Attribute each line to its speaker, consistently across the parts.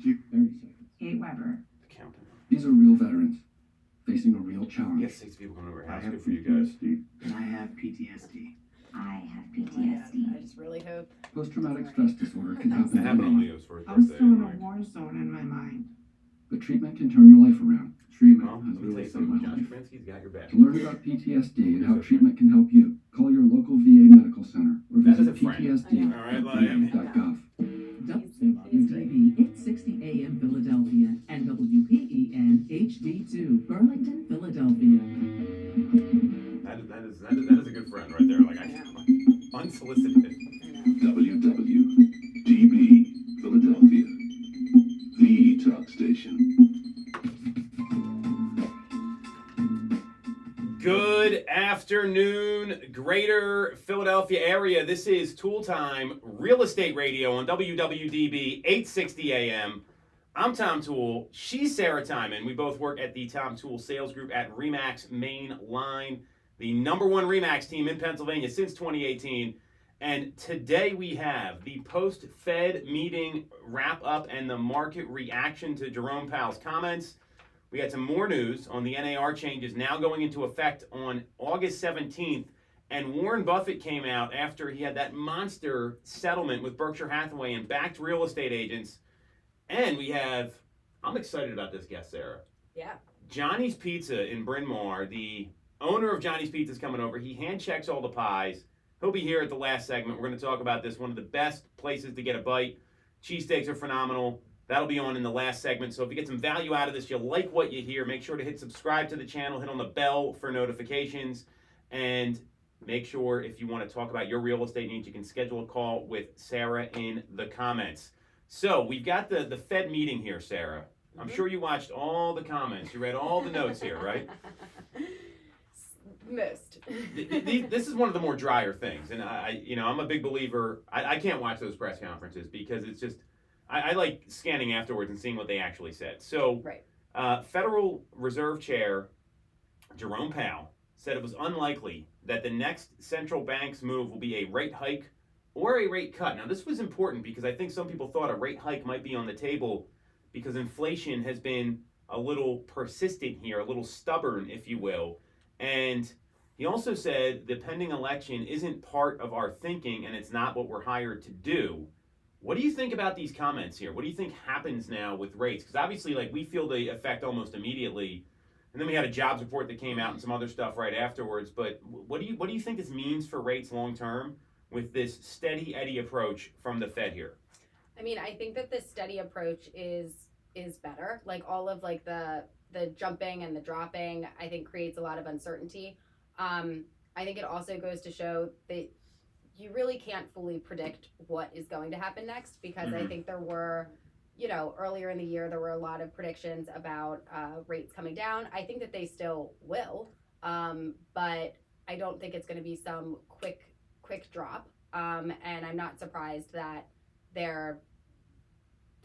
Speaker 1: 30 seconds.
Speaker 2: Kate Weber.
Speaker 3: The counting.
Speaker 1: These are real veterans facing a real
Speaker 3: I
Speaker 1: challenge.
Speaker 3: got 6 people coming over.
Speaker 1: I
Speaker 3: How's
Speaker 1: have
Speaker 3: good for you guys?
Speaker 1: PTSD. And I have PTSD.
Speaker 2: I have
Speaker 4: Oh my God,
Speaker 2: PTSD.
Speaker 4: I just really hope.
Speaker 1: Post-traumatic stress disorder can happen
Speaker 3: It
Speaker 1: to
Speaker 3: happened on
Speaker 1: anyone,
Speaker 3: Leo's first
Speaker 2: I was
Speaker 3: birthday.
Speaker 2: still in a
Speaker 3: Like,
Speaker 2: war zone in my mind.
Speaker 1: but treatment can turn your life around. Treatment
Speaker 3: well,
Speaker 1: has
Speaker 3: let me tell
Speaker 1: really
Speaker 3: you
Speaker 1: saved my
Speaker 3: something. John
Speaker 1: life.
Speaker 3: Stravinsky's got your back.
Speaker 1: To learn about PTSD and how treatment can help you, call your local VA medical center or
Speaker 3: That is
Speaker 1: visit
Speaker 3: a friend.
Speaker 1: ptsd.gov.
Speaker 5: WDB 860 AM Philadelphia and WPEN HD2 Burlington, Philadelphia.
Speaker 3: That is a good friend right there. Like, unsolicited.
Speaker 1: WWDB Philadelphia, the talk station.
Speaker 3: Good afternoon, Greater Philadelphia area. This is Toole Time Real Estate Radio on WWDB 860 AM. I'm Tom Toole. She's Sarah Timon. We both work at the Tom Toole Sales Group at RE/MAX Main Line, the #1 RE/MAX team in Pennsylvania since 2018. And today we have the post-Fed meeting wrap-up and the market reaction to Jerome Powell's comments. We got some more news on the NAR changes now going into effect on August 17th. And Warren Buffett came out after he had that monster settlement with Berkshire Hathaway and backed real estate agents. And we have, I'm excited about this guest, Sarah.
Speaker 4: Yeah.
Speaker 3: Johnny's Pizza in Bryn Mawr. The owner of Johnny's Pizza is coming over. He hand checks all the pies. He'll be here at the last segment. We're going to talk about this. One of the best places to get a bite. Cheesesteaks are phenomenal. That'll be on in the last segment. So if you get some value out of this, you like what you hear, make sure to hit subscribe to the channel, hit on the bell for notifications, and make sure if you want to talk about your real estate needs, you can schedule a call with Sarah in the comments. So we've got the Fed meeting here, Sarah. I'm sure you watched all the comments. You read all the notes here, right?
Speaker 4: Most.
Speaker 3: This is one of the more drier things. And I'm a big believer. I can't watch those press conferences because it's just, I like scanning afterwards and seeing what they actually said. So,
Speaker 4: Right.
Speaker 3: Federal Reserve Chair Jerome Powell said it was unlikely that the next central bank's move will be a rate hike or a rate cut. Now, this was important because I think some people thought a rate hike might be on the table because inflation has been a little persistent here, a little stubborn, if you will. And he also said the pending election isn't part of our thinking and it's not what we're hired to do. What do you think about these comments here? What do you think happens now with rates? Because obviously, like, we feel the effect almost immediately, and then we had a jobs report that came out and some other stuff right afterwards. But what do you think this means for rates long term with this steady Eddie approach from the Fed here?
Speaker 4: I mean, I think that this steady approach is better. Like, all of like the jumping and the dropping, I think creates a lot of uncertainty. I think it also goes to show that you really can't fully predict what is going to happen next, because I think there were, earlier in the year, there were a lot of predictions about rates coming down. I think that they still will, but I don't think it's going to be some quick drop. And I'm not surprised that they're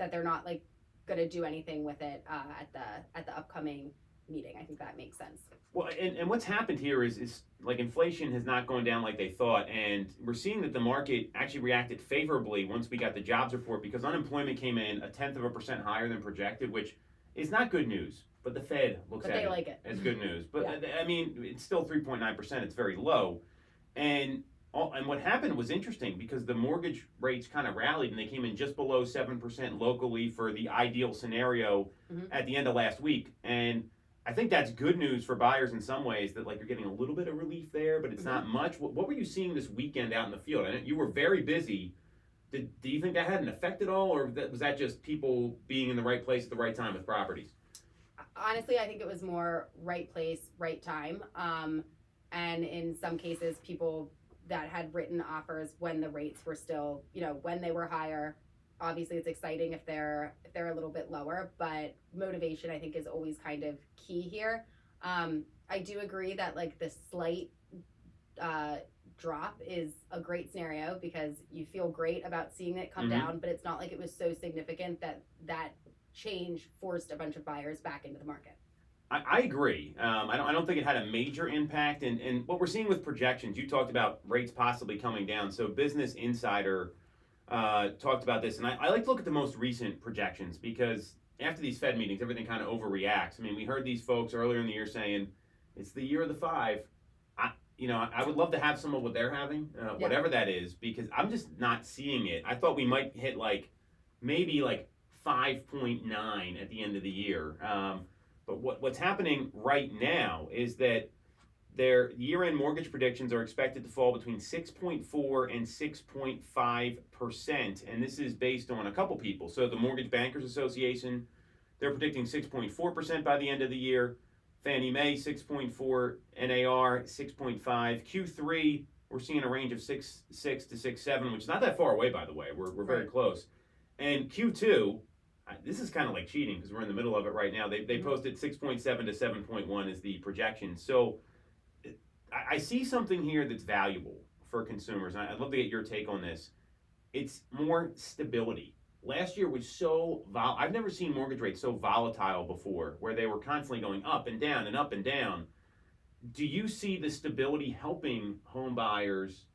Speaker 4: not like going to do anything with it at the upcoming meeting. I think that makes sense.
Speaker 3: Well, and what's happened here is like inflation has not gone down like they thought, and we're seeing that the market actually reacted favorably once we got the jobs report because unemployment came in 0.1% higher than projected, which is not good news. But the Fed looks at it as good news. But I mean, it's still 3.9%. It's very low, and what happened was interesting because the mortgage rates kind of rallied and they came in just below 7% locally for the ideal scenario at the end of last week, and I think that's good news for buyers in some ways, that like you're getting a little bit of relief there, but it's not much. What were you seeing this weekend out in the field? I know you were very busy. Do you think that had an effect at all, or was that just people being in the right place at the right time with properties?
Speaker 4: Honestly, I think it was more right place, right time. And in some cases, people that had written offers when the rates were still, when they were higher. Obviously, it's exciting if they're a little bit lower, but motivation, I think, is always kind of key here. I do agree that like the slight drop is a great scenario because you feel great about seeing it come down, but it's not like it was so significant that change forced a bunch of buyers back into the market.
Speaker 3: I agree. I don't think it had a major impact. And what we're seeing with projections, you talked about rates possibly coming down. So Business Insider talked about this, and I like to look at the most recent projections because after these Fed meetings, everything kind of overreacts. I mean, we heard these folks earlier in the year saying it's the year of the five. I would love to have some of what they're having, whatever that is, because I'm just not seeing it. I thought we might hit maybe 5.9 at the end of the year. But what's happening right now is that their year-end mortgage predictions are expected to fall between 6.4 and 6.5%, and this is based on a couple people. So the Mortgage Bankers Association, they're predicting 6.4% by the end of the year. Fannie Mae 6.4, NAR 6.5, Q3 we're seeing a range of 6.6 to 6.7, which is not that far away, by the way. We're very close. And Q2, this is kind of like cheating because we're in the middle of it right now. They posted 6.7 to 7.1 as the projection. So I see something here that's valuable for consumers, and I'd love to get your take on this. It's more stability. Last year was so I've never seen mortgage rates so volatile before, where they were constantly going up and down and up and down. Do you see the stability helping home buyers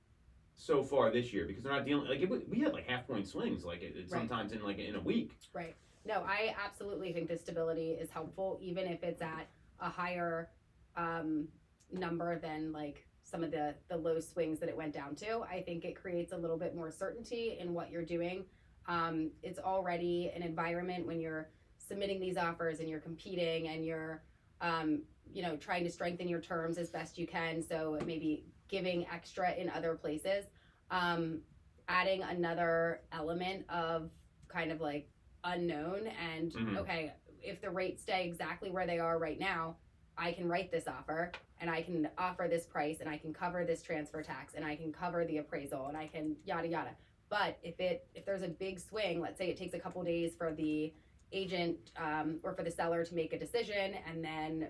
Speaker 3: so far this year? Because they're not dealing we had half-point swings sometimes in a week.
Speaker 4: Right. No, I absolutely think the stability is helpful, even if it's at a higher number than some of the low swings that it went down to. I think it creates a little bit more certainty in what you're doing. It's already an environment when you're submitting these offers and you're competing and you're trying to strengthen your terms as best you can, so maybe giving extra in other places. Adding another element of kind of unknown and okay, if the rates stay exactly where they are right now, I can write this offer and I can offer this price and I can cover this transfer tax and I can cover the appraisal and I can yada yada. But if there's a big swing, let's say it takes a couple days for the agent or for the seller to make a decision, and then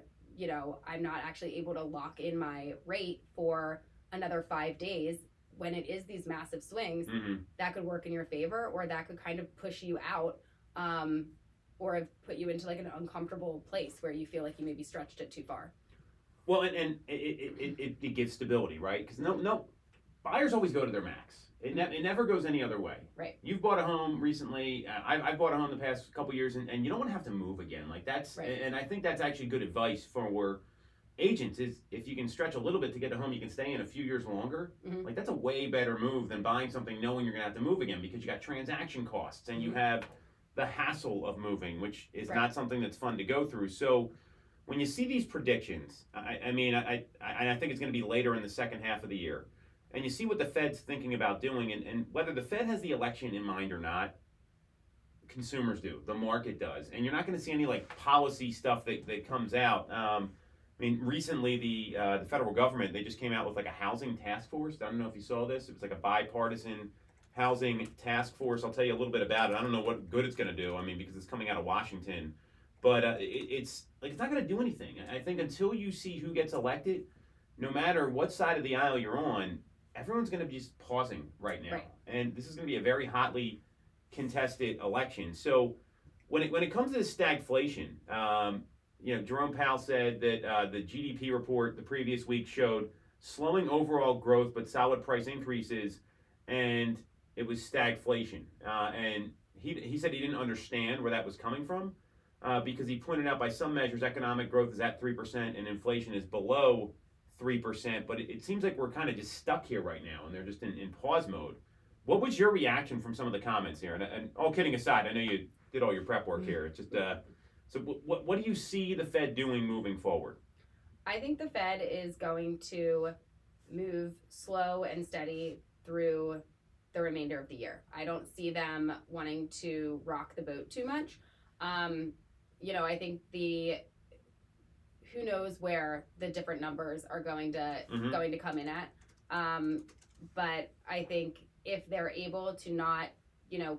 Speaker 4: I'm not actually able to lock in my rate for another 5 days. When it is these massive swings, that could work in your favor, or that could kind of push you out, or put you into an uncomfortable place where you feel like you maybe stretched it too far.
Speaker 3: Well, and it gives stability, right? Because no, buyers always go to their max. It never goes any other way.
Speaker 4: Right.
Speaker 3: You've bought a home recently. I've bought a home the past couple years, and you don't want to have to move again. That's right. And I think that's actually good advice for agents. Is if you can stretch a little bit to get a home you can stay in a few years longer. That's a way better move than buying something knowing you're gonna have to move again, because you got transaction costs and you have the hassle of moving, which is not something that's fun to go through. So when you see these predictions, I think it's going to be later in the second half of the year, and you see what the Fed's thinking about doing, and whether the Fed has the election in mind or not, consumers do, the market does, and you're not going to see any policy stuff that comes out. Recently the federal government, they just came out with a housing task force. I don't know if you saw this. It was a bipartisan housing task force. I'll tell you a little bit about it. I don't know what good it's going to do. Because it's coming out of Washington, but it's not going to do anything. I think until you see who gets elected, no matter what side of the aisle you're on, everyone's going to be just pausing right now. Right. And this is going to be a very hotly contested election. So when it comes to the stagflation, Jerome Powell said that the GDP report the previous week showed slowing overall growth but solid price increases, and it was stagflation. And he said he didn't understand where that was coming from, because he pointed out by some measures economic growth is at 3% and inflation is below 3%. But it seems like we're kind of just stuck here right now, and they're just in pause mode. What was your reaction from some of the comments here? And all kidding aside, I know you did all your prep work here. It's just so what do you see the Fed doing moving forward?
Speaker 4: I think the Fed is going to move slow and steady through the remainder of the year. I don't see them wanting to rock the boat too much. I think who knows where the different numbers are going to come in at. But I think if they're able to not,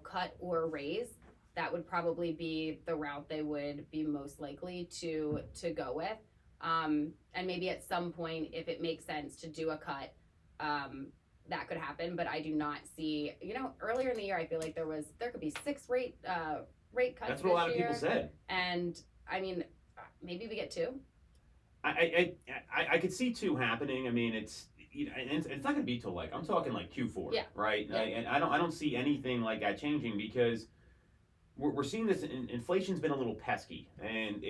Speaker 4: cut or raise, that would probably be the route they would be most likely to go with. And maybe at some point, if it makes sense to do a cut, that could happen. But I do not see, earlier in the year, I feel like there could be 6 rate cuts.
Speaker 3: That's what a lot of people said.
Speaker 4: And maybe we get 2.
Speaker 3: I could see 2 happening. It's and it's not going to be till like I'm talking like Q4,
Speaker 4: Yeah.
Speaker 3: right?
Speaker 4: Yeah.
Speaker 3: And I don't see anything like that changing because we're seeing this. Inflation's been a little pesky, and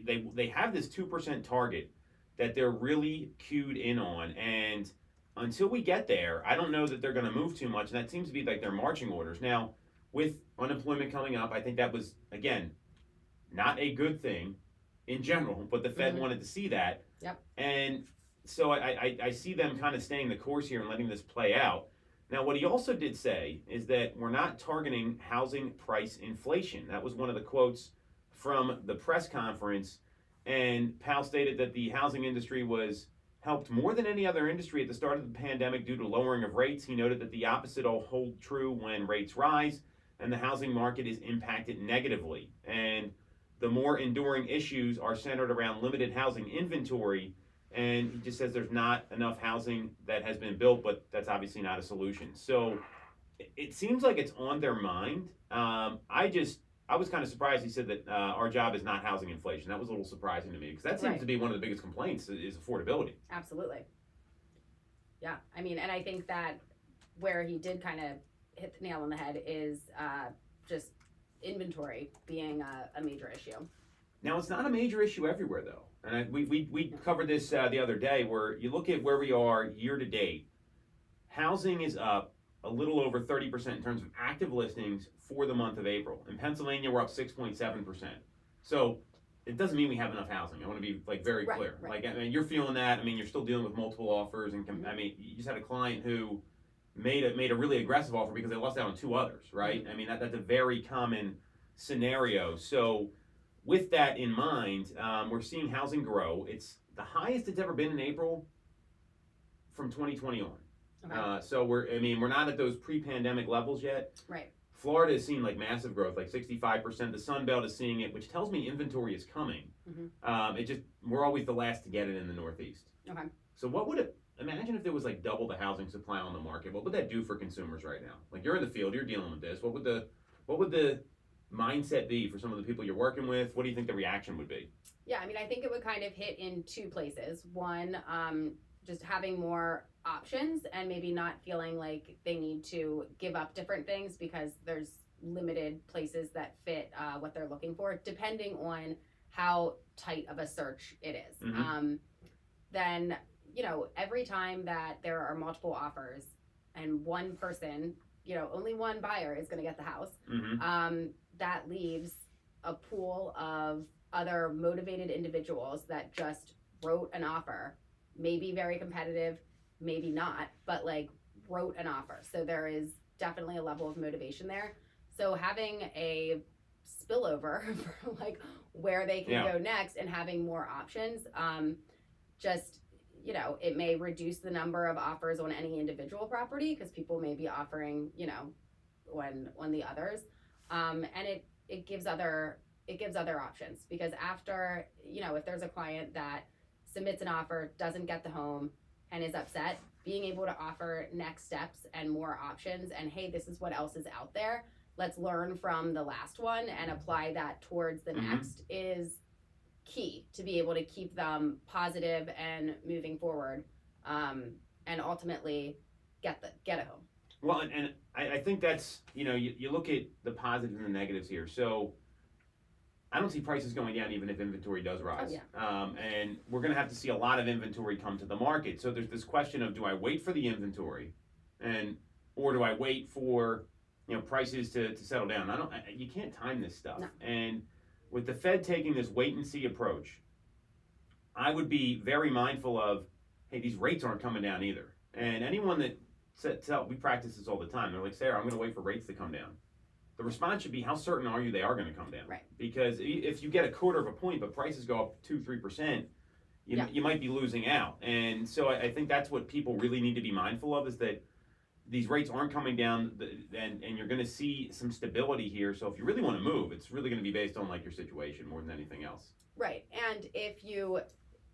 Speaker 3: they have this 2% target that they're really cued in on, and until we get there, I don't know that they're going to move too much, and that seems to be like their marching orders. Now, with unemployment coming up, I think that was again not a good thing in general, but the Fed
Speaker 4: Mhm.
Speaker 3: wanted to see that.
Speaker 4: Yep.
Speaker 3: And so I see them kind of staying the course here and letting this play out. Now, what he also did say is that we're not targeting housing price inflation. That was one of the quotes from the press conference. And Powell stated that the housing industry was helped more than any other industry at the start of the pandemic due to lowering of rates. He noted that the opposite will hold true when rates rise and the housing market is impacted negatively. And the more enduring issues are centered around limited housing inventory. And he just says there's not enough housing that has been built, but that's obviously not a solution. So it seems like it's on their mind. I was kind of surprised he said that our job is not housing inflation. That was a little surprising to me because that seems
Speaker 4: Right.
Speaker 3: to be one of the biggest complaints is affordability.
Speaker 4: Absolutely. Yeah, I mean, and I think that where he did kind of hit the nail on the head is just inventory being a major issue.
Speaker 3: Now, it's not a major issue everywhere, though. And we covered this the other day where you look at where we are year to date. Housing is up a little over 30% in terms of active listings for the month of April. In Pennsylvania, we're up 6.7%. So it doesn't mean we have enough housing. I want to be like very
Speaker 4: Right,
Speaker 3: clear.
Speaker 4: right.
Speaker 3: Like, I mean, you're feeling that. I mean, you're still dealing with multiple offers, and I mean, you just had a client who made a really aggressive offer because they lost out on two others, right? I mean, that's a very common scenario. So with that in mind, we're seeing housing grow. It's the highest it's ever been in April from 2020 on.
Speaker 4: Okay.
Speaker 3: So we're not at those pre-pandemic levels yet.
Speaker 4: Right.
Speaker 3: Florida is seeing like massive growth, like 65%. The Sun Belt is seeing it, which tells me inventory is coming.
Speaker 4: Mhm.
Speaker 3: We're always the last to get it in the Northeast.
Speaker 4: Okay.
Speaker 3: So what would it? Imagine if there was like double the housing supply on the market. What would that do for consumers right now? Like you're in the field, you're dealing with this. What would the mindset be for some of the people you're working with? What do you think the reaction would be?
Speaker 4: Yeah, I mean, I think it would kind of hit in two places. One, just having more options and maybe not feeling like they need to give up different things because there's limited places that fit what they're looking for, depending on how tight of a search it is.
Speaker 3: Mhm.
Speaker 4: Then, every time that there are multiple offers and one person, only one buyer is going to get the house,
Speaker 3: Mm-hmm.
Speaker 4: that leaves a pool of other motivated individuals that just wrote an offer, maybe very competitive, maybe not, but like wrote an offer. So there is definitely a level of motivation there. So having a spillover for like where they can
Speaker 3: Yeah.
Speaker 4: go next and having more options, just it may reduce the number of offers on any individual property because people may be offering on the others, and it gives other options because after if there's a client that submits an offer, doesn't get the home, and is upset, being able to offer next steps and more options and hey, this is what else is out there, let's learn from the last one and apply that towards the
Speaker 3: Mhm.
Speaker 4: next is key to be able to keep them positive and moving forward, and ultimately get a home.
Speaker 3: Well, and I think that's, you look at the positives and the negatives here. So I don't see prices going down even if inventory does rise. And we're going to have to see a lot of inventory come to the market. So there's this question of do I wait for the inventory or do I wait for, prices to settle down? You can't time this stuff.
Speaker 4: No.
Speaker 3: And with the Fed taking this wait and see approach, I would be very mindful of, hey, these rates aren't coming down either. And anyone that we practice this all the time. They're like, Sarah, I'm going to wait for rates to come down. The response should be, how certain are you they are going to come down?
Speaker 4: Right.
Speaker 3: Because if you get a quarter of a point, but prices go up 2-3%, you might be losing out. And so I think that's what people really need to be mindful of is that these rates aren't coming down, and you're going to see some stability here. So if you really want to move, it's really going to be based on like your situation more than anything else.
Speaker 4: Right. And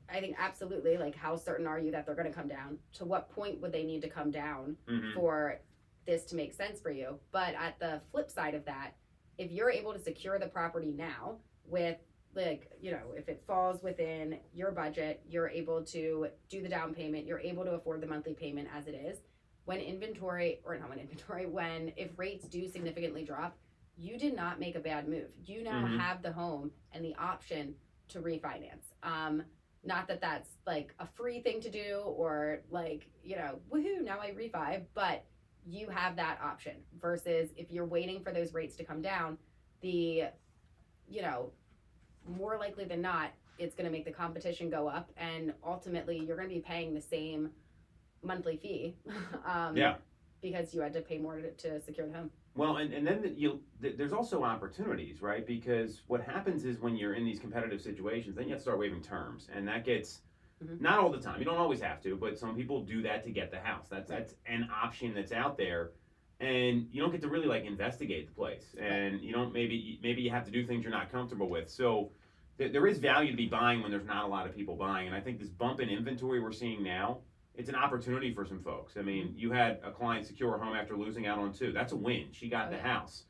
Speaker 4: I think absolutely, like how certain are you that they're going to come down? To what point would they need to come down
Speaker 3: Mhm.
Speaker 4: for this to make sense for you? But at the flip side of that, if you're able to secure the property now with like, you know, if it falls within your budget, you're able to do the down payment, you're able to afford the monthly payment as it is. When inventory, or not when inventory, when if rates do significantly drop, you did not make a bad move. You now
Speaker 3: Mhm.
Speaker 4: have the home and the option to refinance. Not that that's like a free thing to do or like, you know, woohoo, now I refi, but you have that option versus if you're waiting for those rates to come down, the, you know, more likely than not, it's going to make the competition go up, and ultimately you're going to be paying the same monthly fee
Speaker 3: Yeah.
Speaker 4: because you had to pay more to secure the home.
Speaker 3: Well, and then there's also opportunities, right? Because what happens is when you're in these competitive situations, then you have to start waiving terms, and that gets not all the time. You don't always have to, but some people do that to get the house. That's an option that's out there, and you don't get to really like investigate the place, and you don't maybe you have to do things you're not comfortable with. So there is value to be buying when there's not a lot of people buying, and I think this bump in inventory we're seeing now, it's an opportunity for some folks. I mean, you had a client secure a home after losing out on two. That's a win. She got the house.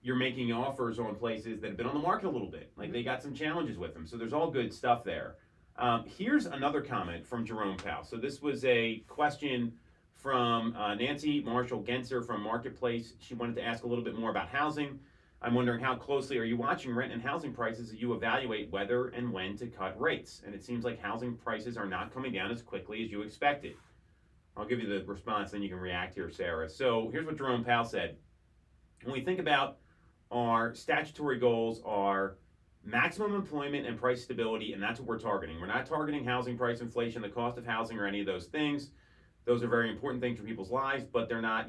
Speaker 3: You're making offers on places that have been on the market a little bit. Like they got some challenges with them. So there's all good stuff there. Here's another comment from Jerome Powell. So this was a question from Nancy Marshall Genser from Marketplace. She wanted to ask a little bit more about housing. I'm wondering how closely are you watching rent and housing prices as you evaluate whether and when to cut rates? And it seems like housing prices are not coming down as quickly as you expected. I'll give you the response, then you can react here, Sarah. So here's what Jerome Powell said. When we think about our statutory goals are maximum employment and price stability, and that's what we're targeting. We're not targeting housing price inflation, the cost of housing, or any of those things. Those are very important things for people's lives, but they're not,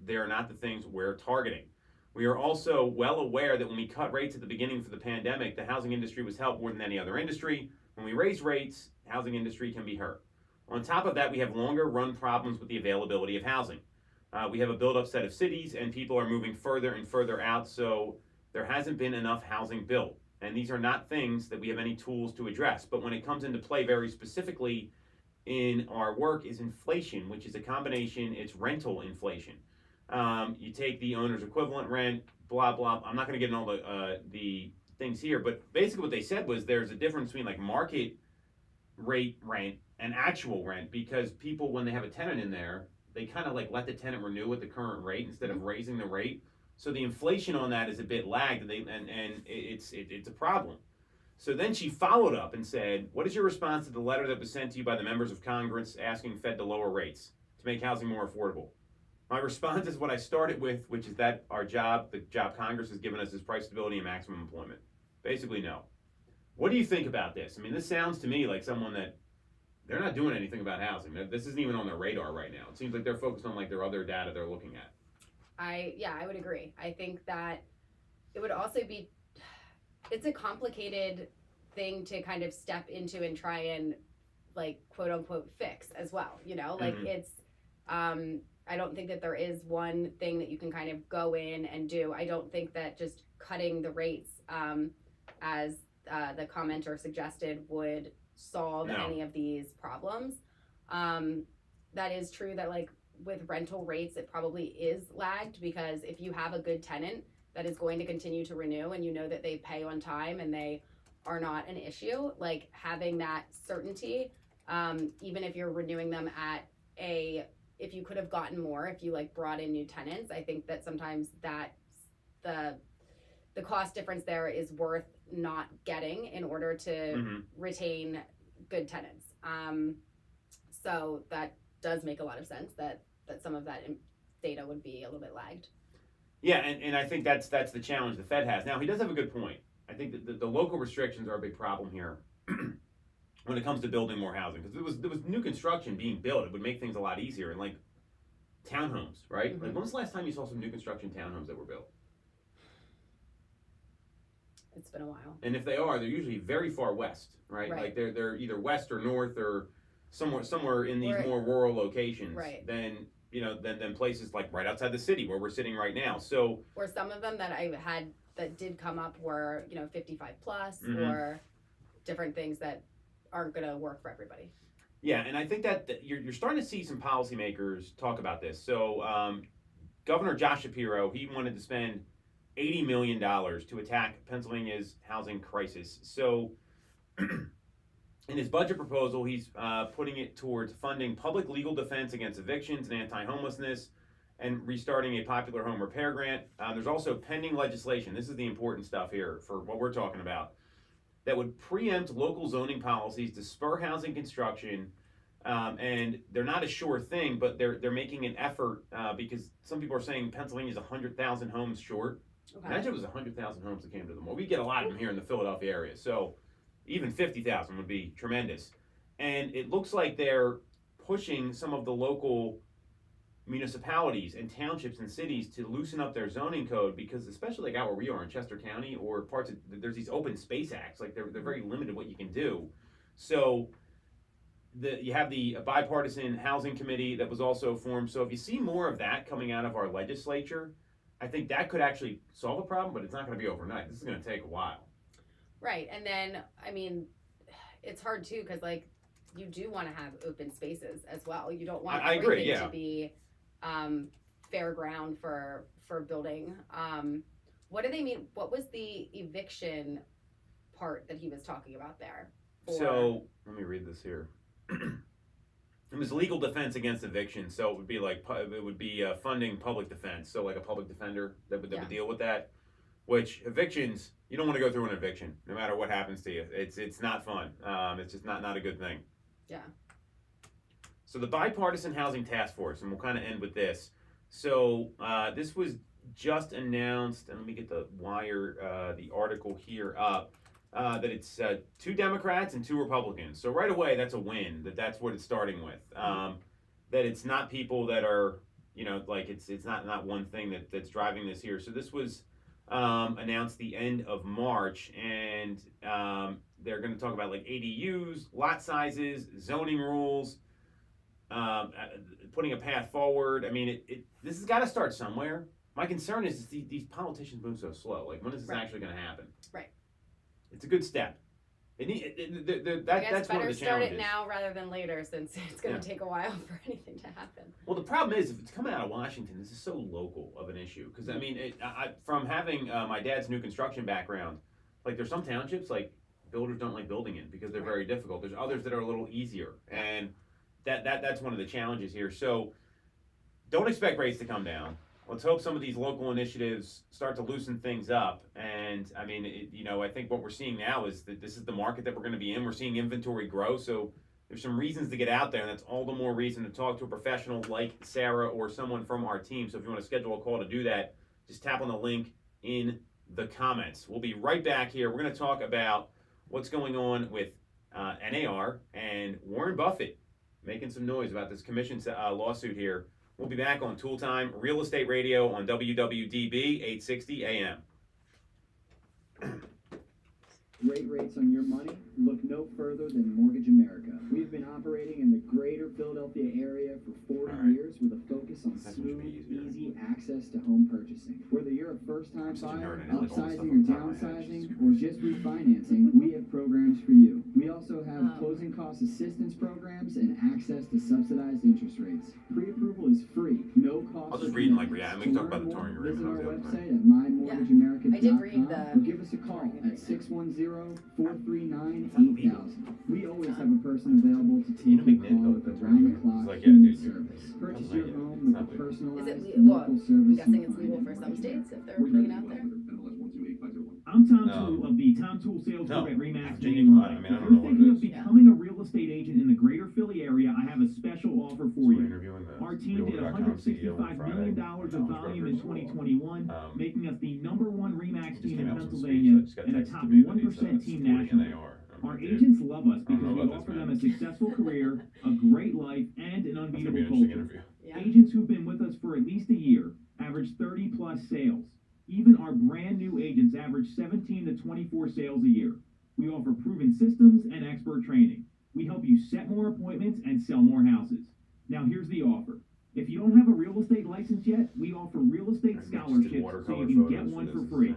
Speaker 3: they're not the things we're targeting. We are also well aware that when we cut rates at the beginning for the pandemic, the housing industry was helped more than any other industry. When we raise rates, housing industry can be hurt. On top of that, we have longer run problems with the availability of housing. We have a build-up set of cities, and people are moving further and further out, so there hasn't been enough housing built. And these are not things that we have any tools to address. But when it comes into play very specifically in our work is inflation, which is a combination, it's rental inflation. You take the owner's equivalent rent, blah, blah. I'm not going to get into all the things here, but basically what they said was there's a difference between like market rate rent and actual rent, because people, when they have a tenant in there, they kind of like let the tenant renew at the current rate instead of raising the rate. So the inflation on that is a bit lagged, and it's a problem. So then she followed up and said, what is your response to the letter that was sent to you by the members of Congress asking Fed to lower rates to make housing more affordable? My response is what I started with, which is that our job, the job Congress has given us, is price stability and maximum employment. Basically, no. What do you think about this? I mean, this sounds to me like someone that they're not doing anything about housing. This isn't even on their radar right now. It seems like they're focused on like their other data they're looking at.
Speaker 4: I would agree. I think that it would also be, it's a complicated thing to kind of step into and try and like quote unquote fix as well. It's I don't think that there is one thing that you can kind of go in and do. I don't think that just cutting the rates, as the commenter suggested, would solve any of these problems. That is true that like with rental rates, it probably is lagged, because if you have a good tenant that is going to continue to renew and you know that they pay on time and they are not an issue, like having that certainty, even if you're renewing them at if you could have gotten more, if you like brought in new tenants, I think that sometimes that the cost difference there is worth not getting in order to retain good tenants. So that does make a lot of sense that some of that data would be a little bit lagged.
Speaker 3: Yeah, and I think that's the challenge the Fed has. Now, he does have a good point. I think that the local restrictions are a big problem here when it comes to building more housing. Because there was new construction being built. It would make things a lot easier. And like townhomes, right? Like when was the last time you saw some new construction townhomes that were built?
Speaker 4: It's been a while.
Speaker 3: And if they are, they're usually very far west, right? Like they're either west or north or somewhere in these more rural locations. Than than places like right outside the city where we're sitting right now. So
Speaker 4: or some of them that I had that did come up were 55 plus or different things that aren't going to work for everybody.
Speaker 3: Yeah, and I think that you're starting to see some policymakers talk about this. So Governor Josh Shapiro, he wanted to spend $80 million to attack Pennsylvania's housing crisis. So, in his budget proposal, he's putting it towards funding public legal defense against evictions and anti-homelessness, and restarting a popular home repair grant. There's also pending legislation. This is the important stuff here for what we're talking about, that would preempt local zoning policies to spur housing construction. And they're not a sure thing, but they're making an effort because some people are saying Pennsylvania's 100,000 homes short.
Speaker 4: Okay.
Speaker 3: Imagine it was 100,000 homes that came to them. Well, we get a lot of them here in the Philadelphia area, so even 50,000 would be tremendous. And it looks like they're pushing some of the local municipalities and townships and cities to loosen up their zoning code, because especially like out where we are in Chester County or parts of, there's these open space acts, like they're very limited what you can do. So you have the bipartisan housing committee that was also formed. So if you see more of that coming out of our legislature, I think that could actually solve a problem, but it's not going to be overnight. This is going to take a while.
Speaker 4: Right, and then I mean, it's hard too because like you do want to have open spaces as well. You don't want
Speaker 3: I agree,
Speaker 4: everything
Speaker 3: yeah.
Speaker 4: to be fair ground for building. What do they mean? What was the eviction part that he was talking about there?
Speaker 3: So let me read this here. It was legal defense against eviction, so it would be like funding public defense, so like a public defender that would deal with that. Which evictions, you don't want to go through an eviction, no matter what happens to you. It's not fun. It's just not a good thing.
Speaker 4: Yeah.
Speaker 3: So the bipartisan housing task force, and we'll kind of end with this. So this was just announced, and let me get the the article here up. That it's 2 Democrats and 2 Republicans. So right away, that's a win. That's what it's starting with. That it's not people that are, like it's not one thing that's driving this here. So this was announced the end of March, and they're going to talk about like ADUs, lot sizes, zoning rules, putting a path forward. I mean, this has got to start somewhere. My concern is these politicians move so slow. Like, when is this actually going to happen?
Speaker 4: Right.
Speaker 3: It's a good step.
Speaker 4: I guess
Speaker 3: That's one of
Speaker 4: better
Speaker 3: the
Speaker 4: start
Speaker 3: challenges.
Speaker 4: it now rather than later, since it's going to take a while for anything to happen.
Speaker 3: Well, the problem is, if it's coming out of Washington, this is so local of an issue. Because I mean, from having my dad's new construction background, like there's some townships like builders don't like building in because they're very difficult. There's others that are a little easier, and that's one of the challenges here. So don't expect rates to come down. Let's hope some of these local initiatives start to loosen things up. And I mean, I think what we're seeing now is that this is the market that we're going to be in. We're seeing inventory grow. So there's some reasons to get out there. And that's all the more reason to talk to a professional like Sarah or someone from our team. So if you want to schedule a call to do that, just tap on the link in the comments. We'll be right back here. We're going to talk about what's going on with NAR and Warren Buffett making some noise about this commission lawsuit here. We'll be back on Toole Time, Real Estate Radio on WWDB 860 AM.
Speaker 6: Great rates on your money? Look no further than Mortgage America. We've been operating in the greater Philadelphia area for 40 years with a focus on smooth, easy access to home purchasing. Whether you're a first-time buyer, upsizing or downsizing, or just refinancing, we have programs for you. We also have closing cost assistance programs and access to subsidized interest rates. Pre-approval is free, no cost.
Speaker 3: I'll just read like and we can talk about the touring
Speaker 6: Visit
Speaker 3: agreement.
Speaker 6: our website at mymortgageamerica.com
Speaker 4: I did read
Speaker 6: or give us a call at 610-439-8000. We always have a person available to take your call with around-the-clock human service. Purchase your home with a personalized local service.
Speaker 4: I'm guessing it's legal for some states if they're putting it out there.
Speaker 7: I'm Tom Toole of the Tom Toole Sales Group at RE/MAX
Speaker 3: Virginia
Speaker 7: Main
Speaker 3: Clyde.
Speaker 7: Line.
Speaker 3: I mean, I
Speaker 7: If
Speaker 3: don't know
Speaker 7: you're
Speaker 3: what
Speaker 7: thinking
Speaker 3: it
Speaker 7: of
Speaker 3: is.
Speaker 7: becoming a real estate agent in the greater Philly area, I have a special offer for you. Our team did $165 million of volume in 2021, making us the #1 RE/MAX team in Pennsylvania and a top 1% team nationally. Our agents love us because we offer them a successful career, a great life, and an unbeatable culture.
Speaker 4: Yeah.
Speaker 7: Agents who've been with us for at least a year average 30+ sales. Even our brand new agents average 17 to 24 sales a year. We offer proven systems and expert training. We help you set more appointments and sell more houses. Now here's the offer. If you don't have a real estate license yet, we offer real estate scholarships so you can get one for free.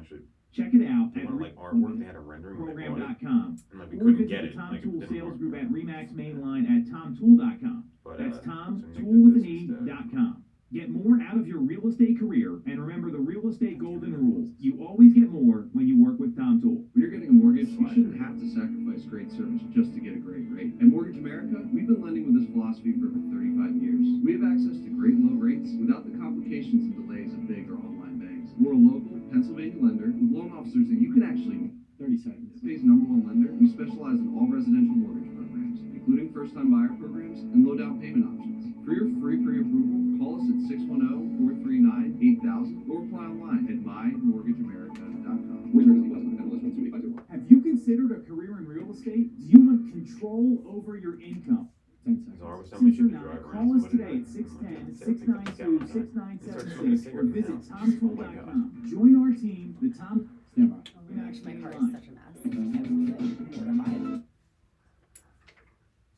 Speaker 7: Check it out at program.com or visit the Tom Toole Sales Group at RE/MAX Main Line at tomtoole.com. That's Tom Toole with an E.com. Get more out of your real estate career, and remember the real estate golden rule. You always get more when you work with Tom Toole.
Speaker 1: When you're getting a mortgage, you shouldn't have to sacrifice great service just to get a great rate. At Mortgage America, we've been lending with this philosophy for over 35 years. We have access to great low rates without the complications and delays of big or online banks. We're a local Pennsylvania lender with loan officers that you can actually
Speaker 6: 30 seconds.
Speaker 1: Bay's #1 lender. We specialize in all residential mortgage programs, including first-time buyer programs and low down payment options. For your free pre-approval, call us at 610-439-8000 or apply online at mymortgageamerica.com.
Speaker 7: Have you considered a career in real estate? Do you want control over your income?
Speaker 6: 10
Speaker 3: So
Speaker 6: seconds.
Speaker 3: somebody
Speaker 7: Since you're
Speaker 3: should
Speaker 7: not,
Speaker 3: drive
Speaker 7: call us
Speaker 3: around
Speaker 7: today at 610-692-6976 or visit TomToole.com. Join our team, the Tom
Speaker 6: Stand by.
Speaker 7: Remax
Speaker 4: My
Speaker 7: Main
Speaker 4: car is
Speaker 7: Line.
Speaker 4: such a mess. I'm like mortified.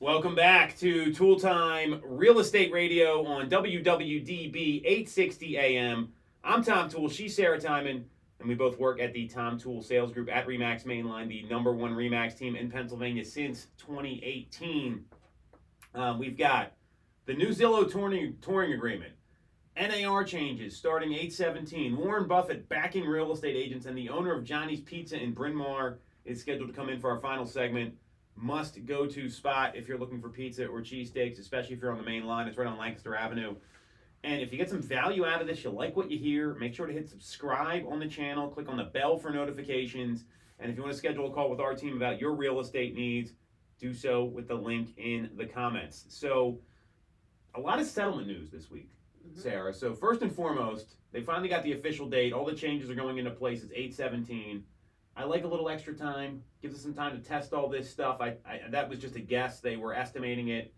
Speaker 3: Welcome back to Toole Time Real Estate Radio on WWDB 860 AM. I'm Tom Toole, she's Sarah Timon, and we both work at the Tom Toole Sales Group at Remax Mainline, the #1 Remax team in Pennsylvania since 2018. We've got the new Zillow touring agreement, NAR changes starting 8/17, Warren Buffett backing real estate agents, and the owner of Johnny's Pizza in Bryn Mawr is scheduled to come in for our final segment. Must go to spot if you're looking for pizza or cheesesteaks, especially if you're on the main line. It's right on Lancaster Avenue. And if you get some value out of this, you like what you hear, make sure to hit subscribe on the channel, click on the bell for notifications. And if you want to schedule a call with our team about your real estate needs, do so with the link in the comments. So a lot of settlement news this week, Sarah. So first and foremost, they finally got the official date. All the changes are going into place. It's 8/17. I like a little extra time. Gives us some time to test all this stuff. That was just a guess. They were estimating it.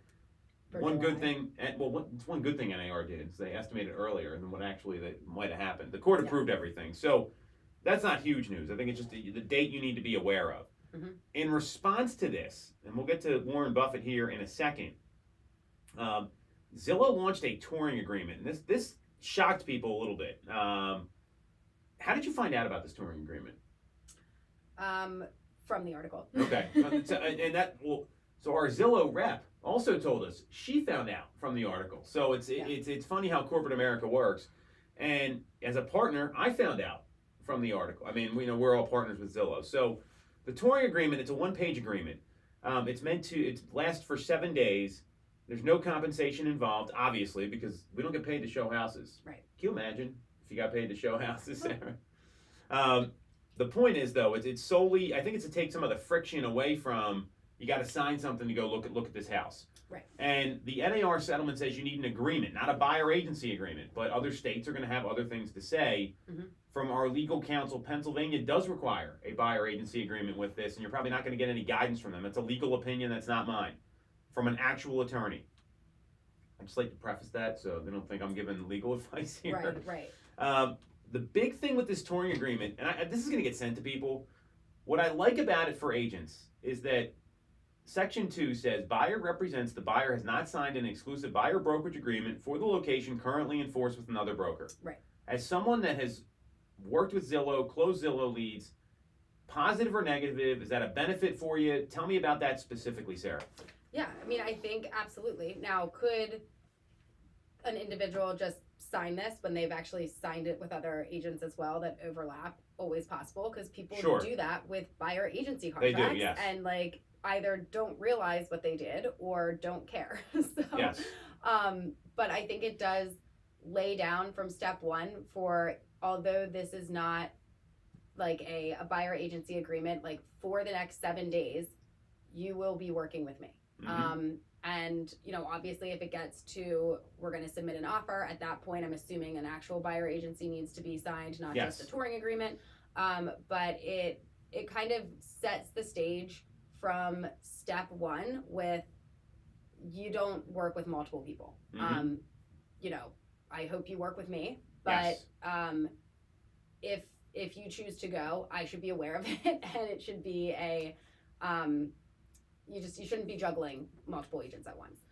Speaker 4: For
Speaker 3: One
Speaker 4: July.
Speaker 3: good thing, it's one good thing NAR did is they estimated earlier than what actually that might have happened. The court approved everything, so that's not huge news. I think it's just the date you need to be aware of. In response to this, and we'll get to Warren Buffett here in a second, Zillow launched a touring agreement, and this shocked people a little bit. How did you find out about this touring agreement?
Speaker 4: From the article.
Speaker 3: Okay, so our Zillow rep also told us she found out from the article. So it's funny how corporate America works. And as a partner, I found out from the article. I mean, we're all partners with Zillow. So the touring agreement, it's a one-page agreement. It lasts for 7 days. There's no compensation involved, obviously, because we don't get paid to show houses.
Speaker 4: Right.
Speaker 3: Can you imagine if you got paid to show houses, Sarah? The point is, though, it's solely, I think it's to take some of the friction away from, you got to sign something to go look at this house.
Speaker 4: Right.
Speaker 3: And the NAR settlement says you need an agreement, not a buyer agency agreement, but other states are going to have other things to say. From our legal counsel, Pennsylvania does require a buyer agency agreement with this, and you're probably not going to get any guidance from them. It's a legal opinion, that's not mine. From an actual attorney. I just like to preface that so they don't think I'm giving legal advice here.
Speaker 4: Right.
Speaker 3: The big thing with this touring agreement, and this is going to get sent to people, what I like about it for agents is that Section 2 says, buyer represents the buyer has not signed an exclusive buyer brokerage agreement for the location currently in force with another broker.
Speaker 4: Right.
Speaker 3: As someone that has worked with Zillow, closed Zillow leads, positive or negative, is that a benefit for you? Tell me about that specifically, Sarah.
Speaker 4: Yeah, I mean, I think absolutely. Now, could an individual just sign this when they've actually signed it with other agents as well that overlap? Always possible, because people do that with buyer agency contracts.
Speaker 3: They do, yes.
Speaker 4: And either don't realize what they did or don't care. So,
Speaker 3: yes.
Speaker 4: But I think it does lay down from step one for, although this is not like a buyer agency agreement, like for the next 7 days, you will be working with me. And, obviously if it gets to, we're going to submit an offer, at that point, I'm assuming an actual buyer agency needs to be signed, not just a touring agreement. But it kind of sets the stage from step one with, you don't work with multiple people. I hope you work with me, but if you choose to go, I should be aware of it, and it should be you shouldn't be juggling multiple agents at once.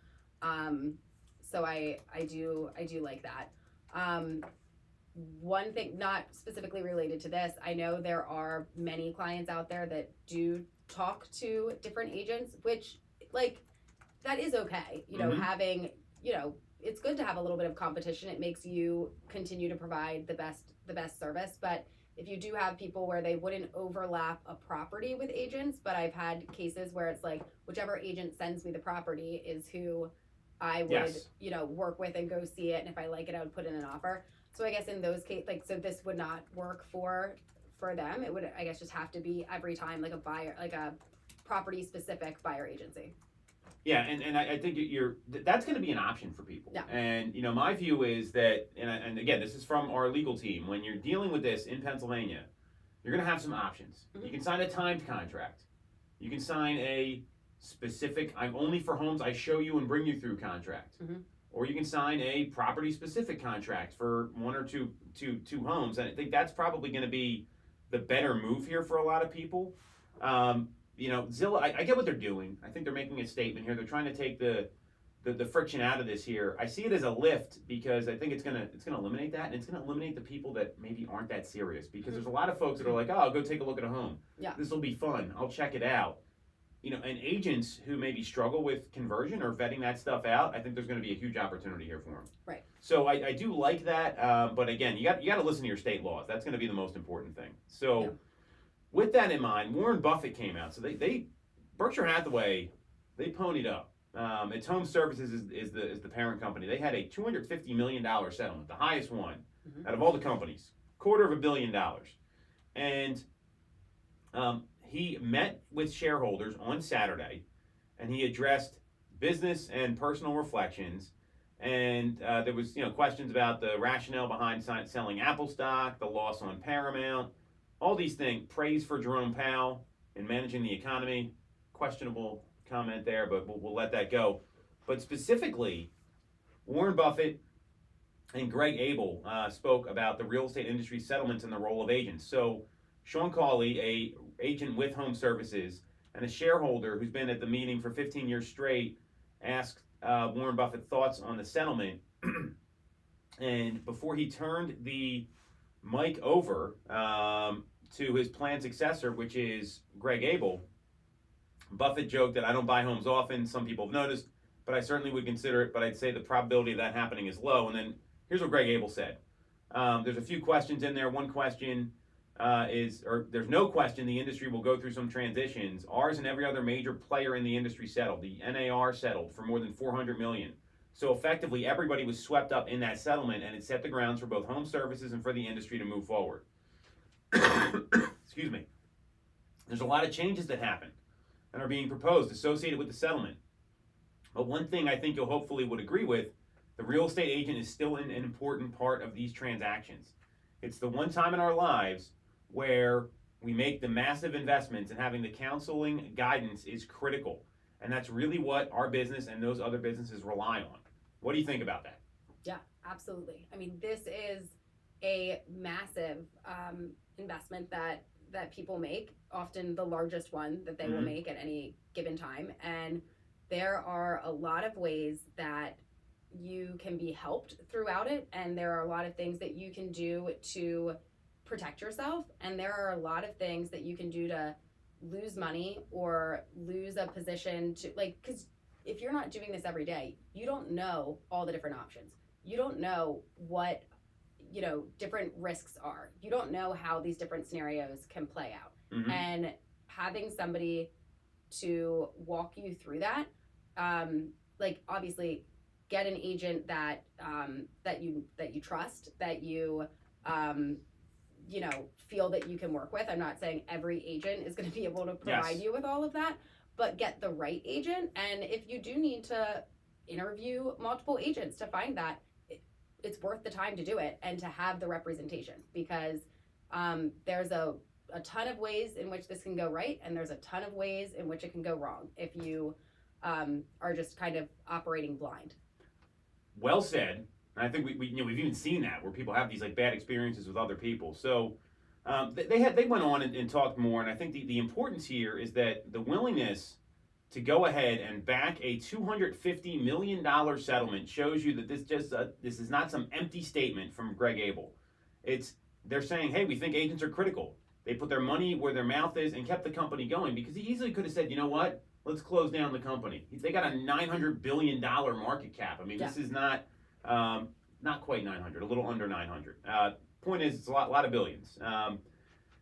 Speaker 4: So I do like that. One thing, not specifically related to this, I know there are many clients out there that do talk to different agents, which that is okay. Having, it's good to have a little bit of competition. It makes you continue to provide the best service. But if you do have people where they wouldn't overlap a property with agents, but I've had cases where it's like whichever agent sends me the property is who I would,
Speaker 3: Yes.
Speaker 4: work with and go see it. And if I like it, I would put in an offer. So I guess in those cases, like, so this would not work for them. It would, I guess, just have to be every time like a buyer, like a property specific buyer agency.
Speaker 3: Yeah, and I think that's going to be an option for people.
Speaker 4: Yeah.
Speaker 3: And my view is that, and again, this is from our legal team. When you're dealing with this in Pennsylvania, you're going to have some options.
Speaker 4: Mm-hmm.
Speaker 3: You can sign a timed contract. You can sign a specific "I'm only for homes I show you and bring you through" contract.
Speaker 4: Mm-hmm.
Speaker 3: Or you can sign a property specific contract for one or two homes. And I think that's probably going to be the better move here for a lot of people. Zillow, I get what they're doing. I think they're making a statement here. They're trying to take the friction out of this here. I see it as a lift because I think it's gonna eliminate that, and it's gonna eliminate the people that maybe aren't that serious. Because there's a lot of folks that are like, oh, I'll go take a look at a home.
Speaker 4: Yeah.
Speaker 3: This will be fun. I'll check it out. And agents who maybe struggle with conversion or vetting that stuff out, I think there's going to be a huge opportunity here for them.
Speaker 4: Right.
Speaker 3: So I do like that, but again, you got to listen to your state laws. That's going to be the most important thing. So. Yeah. With that in mind, Warren Buffett came out. So they Berkshire Hathaway, they ponied up. Its Home Services is the parent company. They had a $250 million settlement, the highest one out of all the companies, $250 million. And he met with shareholders on Saturday, and he addressed business and personal reflections. And there was questions about the rationale behind selling Apple stock, the loss on Paramount. All these things, praise for Jerome Powell in managing the economy, questionable comment there, but we'll let that go. But specifically, Warren Buffett and Greg Abel spoke about the real estate industry settlements and the role of agents. So Sean Cawley, a agent with Home Services and a shareholder who's been at the meeting for 15 years straight, asked Warren Buffett thoughts on the settlement. And before he turned the mic over to his planned successor, which is Greg Abel, Buffett joked that I don't buy homes often. Some people have noticed, but I certainly would consider it. But I'd say the probability of that happening is low. And then here's what Greg Abel said. There's a few questions in there. One question there's no question the industry will go through some transitions. Ours and every other major player in the industry settled. The NAR settled for more than $400 million. So effectively, everybody was swept up in that settlement, and it set the grounds for both Home Services and for the industry to move forward. Excuse me. There's a lot of changes that happen and are being proposed associated with the settlement. But one thing I think you'll hopefully would agree with, the real estate agent is still an important part of these transactions. It's the one time in our lives where we make the massive investments, and having the counseling guidance is critical. And that's really what our business and those other businesses rely on. What do you think about that?
Speaker 4: Yeah, absolutely. I mean, this is a massive investment that people make, often the largest one that they will make at any given time. And there are a lot of ways that you can be helped throughout it. And there are a lot of things that you can do to protect yourself. And there are a lot of things that you can do to lose money or lose a position to, like, because if you're not doing this every day, you don't know all the different options. You don't know what, different risks are. You don't know how these different scenarios can play out. Mm-hmm. And having somebody to walk you through that, obviously get an agent that you trust, that you feel that you can work with. I'm not saying every agent is going to be able to provide you with all of that, but get the right agent. And if you do need to interview multiple agents to find that, it's worth the time to do it and to have the representation, because there's a ton of ways in which this can go right, and there's a ton of ways in which it can go wrong if you are just kind of operating blind.
Speaker 3: Well said. And I think we've even seen that where people have these bad experiences with other people. So they went on and talked more, and I think the importance here is that the willingness to go ahead and back a $250 million settlement shows you that this is not some empty statement from Greg Abel. They're saying, hey, we think agents are critical. They put their money where their mouth is and kept the company going, because he easily could have said, you know what, let's close down the company. They got a $900 billion market cap. I mean, This is not Not quite 900, a little under 900. Point is, it's a lot of billions.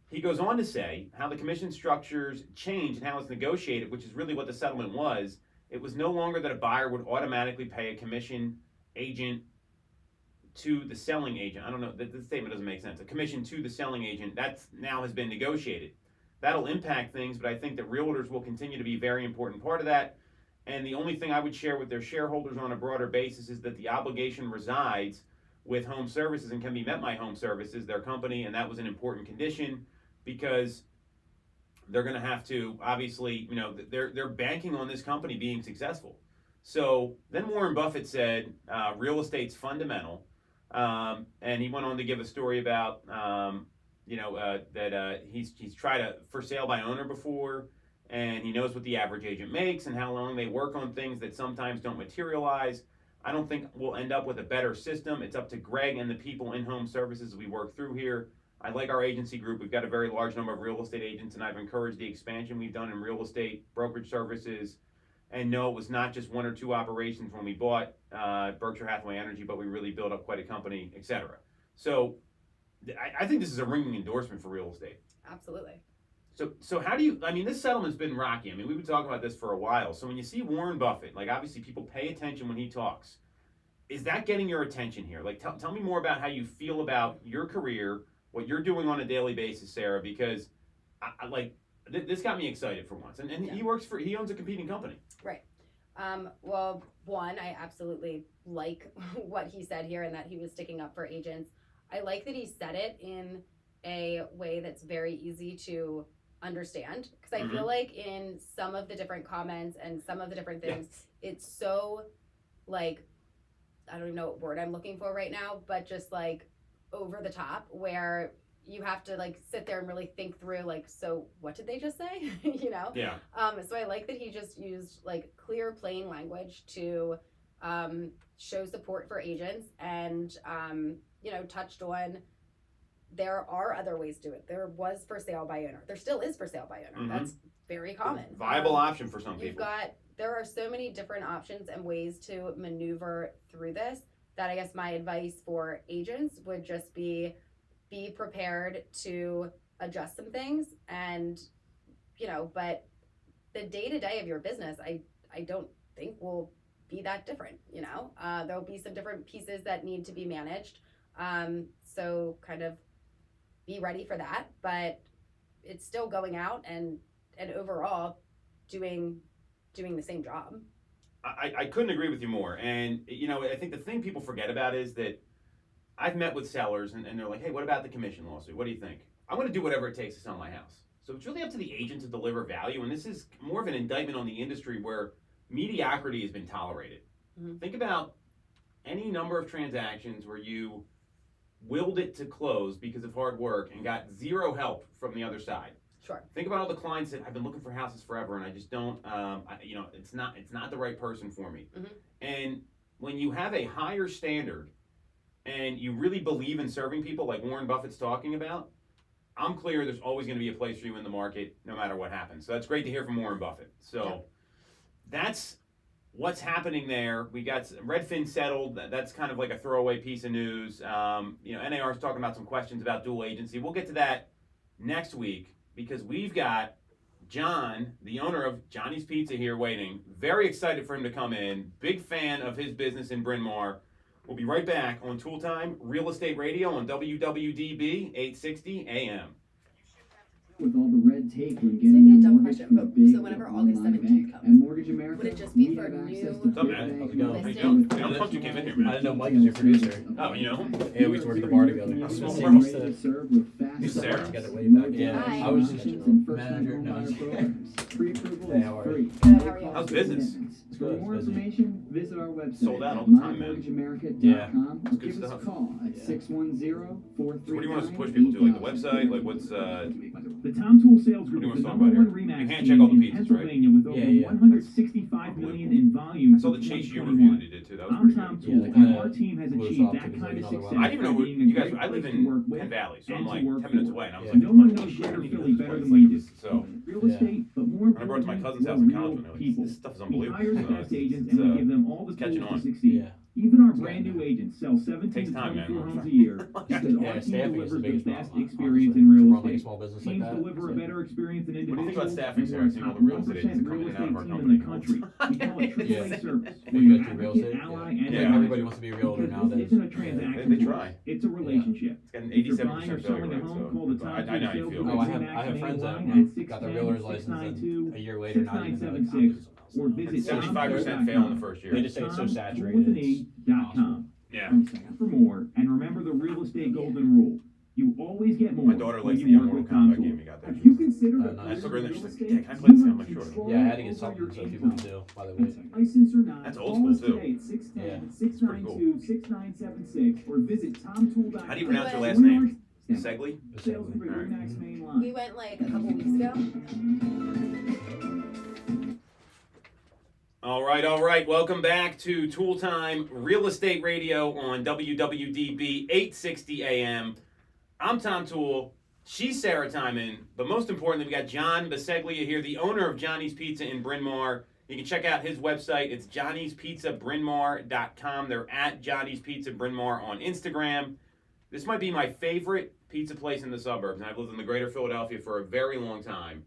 Speaker 3: He goes on to say how the commission structures change and how it's negotiated, which is really what the settlement was. It was no longer that a buyer would automatically pay a commission agent to the selling agent. I don't know, the statement doesn't make sense. A commission to the selling agent, that's now has been negotiated. That'll impact things, but I think that realtors will continue to be a very important part of that. And the only thing I would share with their shareholders on a broader basis is that the obligation resides with Home Services and can be met by Home Services, their company, and that was an important condition because they're going to have to, obviously, they're banking on this company being successful. So then Warren Buffett said, real estate's fundamental, and he went on to give a story about, that he's tried a for sale by owner before, and he knows what the average agent makes and how long they work on things that sometimes don't materialize. I don't think we'll end up with a better system. It's up to Greg and the people in Home Services we work through here. I like our agency group. We've got a very large number of real estate agents, and I've encouraged the expansion we've done in real estate brokerage services. And no, it was not just one or two operations when we bought Berkshire Hathaway Energy, but we really built up quite a company, et cetera. So I think this is a ringing endorsement for real estate.
Speaker 4: Absolutely.
Speaker 3: So how do you, this settlement's been rocky. We've been talking about this for a while. So when you see Warren Buffett, obviously people pay attention when he talks. Is that getting your attention here? Tell me more about how you feel about your career, what you're doing on a daily basis, Sarah, because this got me excited for once. And yeah. He owns a competing company.
Speaker 4: Right. Well, one, I absolutely like what he said here and that he was sticking up for agents. I like that he said it in a way that's very easy to understand, because I feel like in some of the different comments and some of the different things, it's so I don't even know what word I'm looking for right now, but just over the top, where you have to sit there and really think through so what did they just say?
Speaker 3: Yeah.
Speaker 4: So I like that he just used clear, plain language to show support for agents and touched on there are other ways to do it. There was for sale by owner. There still is for sale by owner. That's very common.
Speaker 3: Viable option for some people.
Speaker 4: There are so many different options and ways to maneuver through this that I guess my advice for agents would just be prepared to adjust some things and, but the day-to-day of your business, I don't think will be that different, there'll be some different pieces that need to be managed. So kind of be ready for that, but it's still going out and overall doing the same job.
Speaker 3: I couldn't agree with you more. And, I think the thing people forget about is that I've met with sellers and they're like, hey, what about the commission lawsuit? What do you think? I'm going to do whatever it takes to sell my house. So it's really up to the agent to deliver value. And this is more of an indictment on the industry where mediocrity has been tolerated. Think about any number of transactions where you willed it to close because of hard work and got zero help from the other side.
Speaker 4: Sure.
Speaker 3: Think about all the clients that I've been looking for houses forever and I just don't, it's not the right person for me. And when you have a higher standard and you really believe in serving people like Warren Buffett's talking about, I'm clear there's always going to be a place for you in the market no matter what happens. So that's great to hear from Warren Buffett. So that's what's happening there. We got Redfin settled. That's kind of like a throwaway piece of news. NAR is talking about some questions about dual agency. We'll get to that next week because we've got John, the owner of Johnny's Pizza here waiting. Very excited for him to come in. Big fan of his business in Bryn Mawr. We'll be right back on Toole Time, Real Estate Radio on WWDB 860 AM.
Speaker 6: With all the red tape when
Speaker 4: This might be a
Speaker 6: getting a
Speaker 4: dumb
Speaker 6: mortgage
Speaker 4: question,
Speaker 6: from a
Speaker 4: but
Speaker 6: big
Speaker 4: so whenever August
Speaker 6: online
Speaker 4: 17th
Speaker 6: bank,
Speaker 4: comes,
Speaker 6: at Mortgage America,
Speaker 4: would it just be
Speaker 6: we
Speaker 4: for
Speaker 6: have
Speaker 4: new
Speaker 6: access to
Speaker 3: What's up,
Speaker 6: core
Speaker 3: man?
Speaker 6: banking
Speaker 8: How's it going?
Speaker 6: with
Speaker 3: How you
Speaker 4: doing?
Speaker 3: doing? I'm pumped you came in here, man.
Speaker 8: I didn't know Mike was your producer.
Speaker 3: Oh, you know?
Speaker 8: Yeah, we used to work at the bar together.
Speaker 6: We
Speaker 3: That's
Speaker 6: are
Speaker 3: small
Speaker 6: ready
Speaker 3: world.
Speaker 6: to serve with fast
Speaker 3: Who's Sarah?
Speaker 8: Together way back. Yeah,
Speaker 4: Hi.
Speaker 8: I was just
Speaker 6: and first
Speaker 8: manager.
Speaker 6: home
Speaker 8: No,
Speaker 6: buyer
Speaker 8: just-
Speaker 6: programs. Pre-approval
Speaker 8: Hey, how
Speaker 6: is
Speaker 8: are
Speaker 6: free.
Speaker 8: you?
Speaker 4: Good, how are you?
Speaker 3: How's business?
Speaker 6: For
Speaker 8: good,
Speaker 6: more
Speaker 8: busy.
Speaker 6: information, visit our website
Speaker 3: Sold out all
Speaker 6: at
Speaker 3: the time, man.
Speaker 6: mymortgageamerica.com
Speaker 8: Yeah.
Speaker 6: or
Speaker 3: It's good
Speaker 6: give us a
Speaker 3: stuff.
Speaker 6: call at
Speaker 8: Yeah.
Speaker 6: 610-439-8000.
Speaker 3: So what do you want us to push people to? Like the website? Like what's
Speaker 7: The Tom Toole Sales Group
Speaker 3: What do
Speaker 7: is
Speaker 3: you
Speaker 7: the
Speaker 3: want to
Speaker 7: number
Speaker 3: talk about
Speaker 7: one
Speaker 3: here?
Speaker 7: RE/MAX
Speaker 3: You can't
Speaker 7: team
Speaker 3: check all the
Speaker 7: in
Speaker 3: pizzas, right?
Speaker 7: Pennsylvania with over
Speaker 8: Yeah, yeah.
Speaker 7: 165 million in volume.
Speaker 3: I saw the
Speaker 7: for
Speaker 3: Chase U
Speaker 7: 2021.
Speaker 3: review that you did too. That was
Speaker 7: I'm
Speaker 3: pretty
Speaker 7: Tom
Speaker 3: good.
Speaker 8: Yeah,
Speaker 7: Toole,
Speaker 8: they
Speaker 7: and
Speaker 8: kinda
Speaker 7: our team has
Speaker 8: blew us
Speaker 7: achieved
Speaker 8: off
Speaker 7: that
Speaker 8: because
Speaker 7: kind of
Speaker 8: there's another
Speaker 7: success.
Speaker 8: one.
Speaker 3: I didn't even know
Speaker 7: by
Speaker 3: who
Speaker 7: being a
Speaker 3: you guys.
Speaker 7: great
Speaker 3: I live
Speaker 7: place to
Speaker 3: in
Speaker 7: work with
Speaker 3: Penn Valley, so I'm
Speaker 7: and to
Speaker 3: like
Speaker 7: work
Speaker 3: 10 minutes
Speaker 7: for.
Speaker 3: away, and I was
Speaker 8: Yeah.
Speaker 3: like,
Speaker 7: No one
Speaker 3: holy
Speaker 7: knows
Speaker 3: shit,
Speaker 7: Greater
Speaker 3: I need to
Speaker 7: Philly
Speaker 3: know this
Speaker 7: better
Speaker 3: place.
Speaker 7: than we
Speaker 3: Like,
Speaker 7: do.
Speaker 3: this is so.
Speaker 7: Real
Speaker 8: Yeah.
Speaker 7: estate, but more
Speaker 3: When I brought it to my
Speaker 7: importantly,
Speaker 3: cousin's
Speaker 7: we're
Speaker 3: house in
Speaker 7: real
Speaker 3: college, and I was,
Speaker 7: people.
Speaker 3: this stuff is
Speaker 7: He
Speaker 3: unbelievable.
Speaker 7: hires the
Speaker 3: So
Speaker 7: best agents
Speaker 3: it's,
Speaker 7: and we give them all the
Speaker 3: it's catching
Speaker 7: tools to
Speaker 3: on.
Speaker 7: succeed.
Speaker 8: Yeah.
Speaker 7: Even our brand new agents sell 17
Speaker 3: Takes
Speaker 7: to
Speaker 3: time,
Speaker 7: 24
Speaker 3: man.
Speaker 7: homes a year because
Speaker 8: Yeah,
Speaker 7: our team
Speaker 8: staffing is
Speaker 7: delivers
Speaker 8: the
Speaker 7: the
Speaker 8: biggest
Speaker 7: best
Speaker 8: problem,
Speaker 7: experience
Speaker 8: honestly,
Speaker 7: in real
Speaker 8: to run like a
Speaker 7: estate.
Speaker 8: small business like
Speaker 7: Teams
Speaker 8: that.
Speaker 7: deliver a better experience than
Speaker 3: What do you think
Speaker 7: individuals.
Speaker 3: about staffing,
Speaker 7: and
Speaker 3: Sarah?
Speaker 7: we're a
Speaker 3: Seeing all
Speaker 7: top
Speaker 3: the real estate
Speaker 7: 1%
Speaker 3: agents
Speaker 7: real
Speaker 3: coming in and out of our
Speaker 7: estate team in
Speaker 3: company.
Speaker 7: the country. We call it
Speaker 3: Yeah.
Speaker 7: AAA service.
Speaker 8: Yeah,
Speaker 7: We're
Speaker 8: you
Speaker 7: your
Speaker 8: guys do real
Speaker 7: advocate,
Speaker 8: estate?
Speaker 7: ally,
Speaker 8: Yeah.
Speaker 7: and
Speaker 3: Yeah.
Speaker 7: advisor.
Speaker 8: Everybody wants to be a realtor
Speaker 7: Because
Speaker 8: nowadays.
Speaker 7: this isn't a
Speaker 3: They
Speaker 7: transaction.
Speaker 3: try.
Speaker 7: It's a relationship.
Speaker 3: It's got an
Speaker 7: If you're
Speaker 3: 87%
Speaker 7: buying or
Speaker 3: failure
Speaker 7: selling a
Speaker 3: rate,
Speaker 7: home,
Speaker 3: so
Speaker 7: call the
Speaker 3: I
Speaker 7: top
Speaker 3: know how you
Speaker 7: sales
Speaker 3: feel.
Speaker 8: Oh, I
Speaker 7: Remax
Speaker 8: have
Speaker 7: main
Speaker 8: friends that
Speaker 7: line at
Speaker 8: got their
Speaker 7: 610
Speaker 8: realtor's license and
Speaker 7: 692
Speaker 8: a year later not even know
Speaker 7: 6976 or visit
Speaker 3: 75% fail in the first year.
Speaker 8: They just say it's so saturated.
Speaker 7: ToolWithAn.com.
Speaker 3: Yeah.
Speaker 7: For more, and remember the real estate golden rule. You always get more
Speaker 3: My daughter
Speaker 7: when
Speaker 3: likes
Speaker 7: you
Speaker 3: the
Speaker 7: work
Speaker 3: Mortal
Speaker 7: with
Speaker 3: Kombat
Speaker 7: Toole.
Speaker 3: game we got there.
Speaker 6: Have you considered
Speaker 8: nice.
Speaker 3: I took her in there, she's
Speaker 6: real
Speaker 3: like,
Speaker 6: estate?
Speaker 3: "Yeah, can I play this
Speaker 6: You
Speaker 3: game?" I'm
Speaker 6: have
Speaker 3: like, "Sure."
Speaker 6: control
Speaker 8: Yeah, I had to get
Speaker 6: over
Speaker 8: something
Speaker 6: your
Speaker 8: so people
Speaker 6: income.
Speaker 8: can do, by the way.
Speaker 6: License or not,
Speaker 3: That's old
Speaker 6: call us
Speaker 3: school, too.
Speaker 6: today at 610
Speaker 8: Yeah.
Speaker 6: 692 6976 or visit tomtool.com.
Speaker 3: How do you pronounce your last
Speaker 6: One
Speaker 3: name?
Speaker 6: large-
Speaker 3: Segley?
Speaker 6: Sales through
Speaker 3: Alright.
Speaker 6: Remax main line.
Speaker 4: We went like a couple weeks ago.
Speaker 3: All right. Welcome back to Toole Time Real Estate Radio on WWDB 860 AM. I'm Tom Toole. She's Sarah Timon. But most importantly, we got John Biseglia here, the owner of Johnny's Pizza in Bryn Mawr. You can check out his website. It's johnnyspizzabrynmawr.com. They're at Johnny's Pizza Bryn Mawr on Instagram. This might be my favorite pizza place in the suburbs, and I've lived in the greater Philadelphia for a very long time.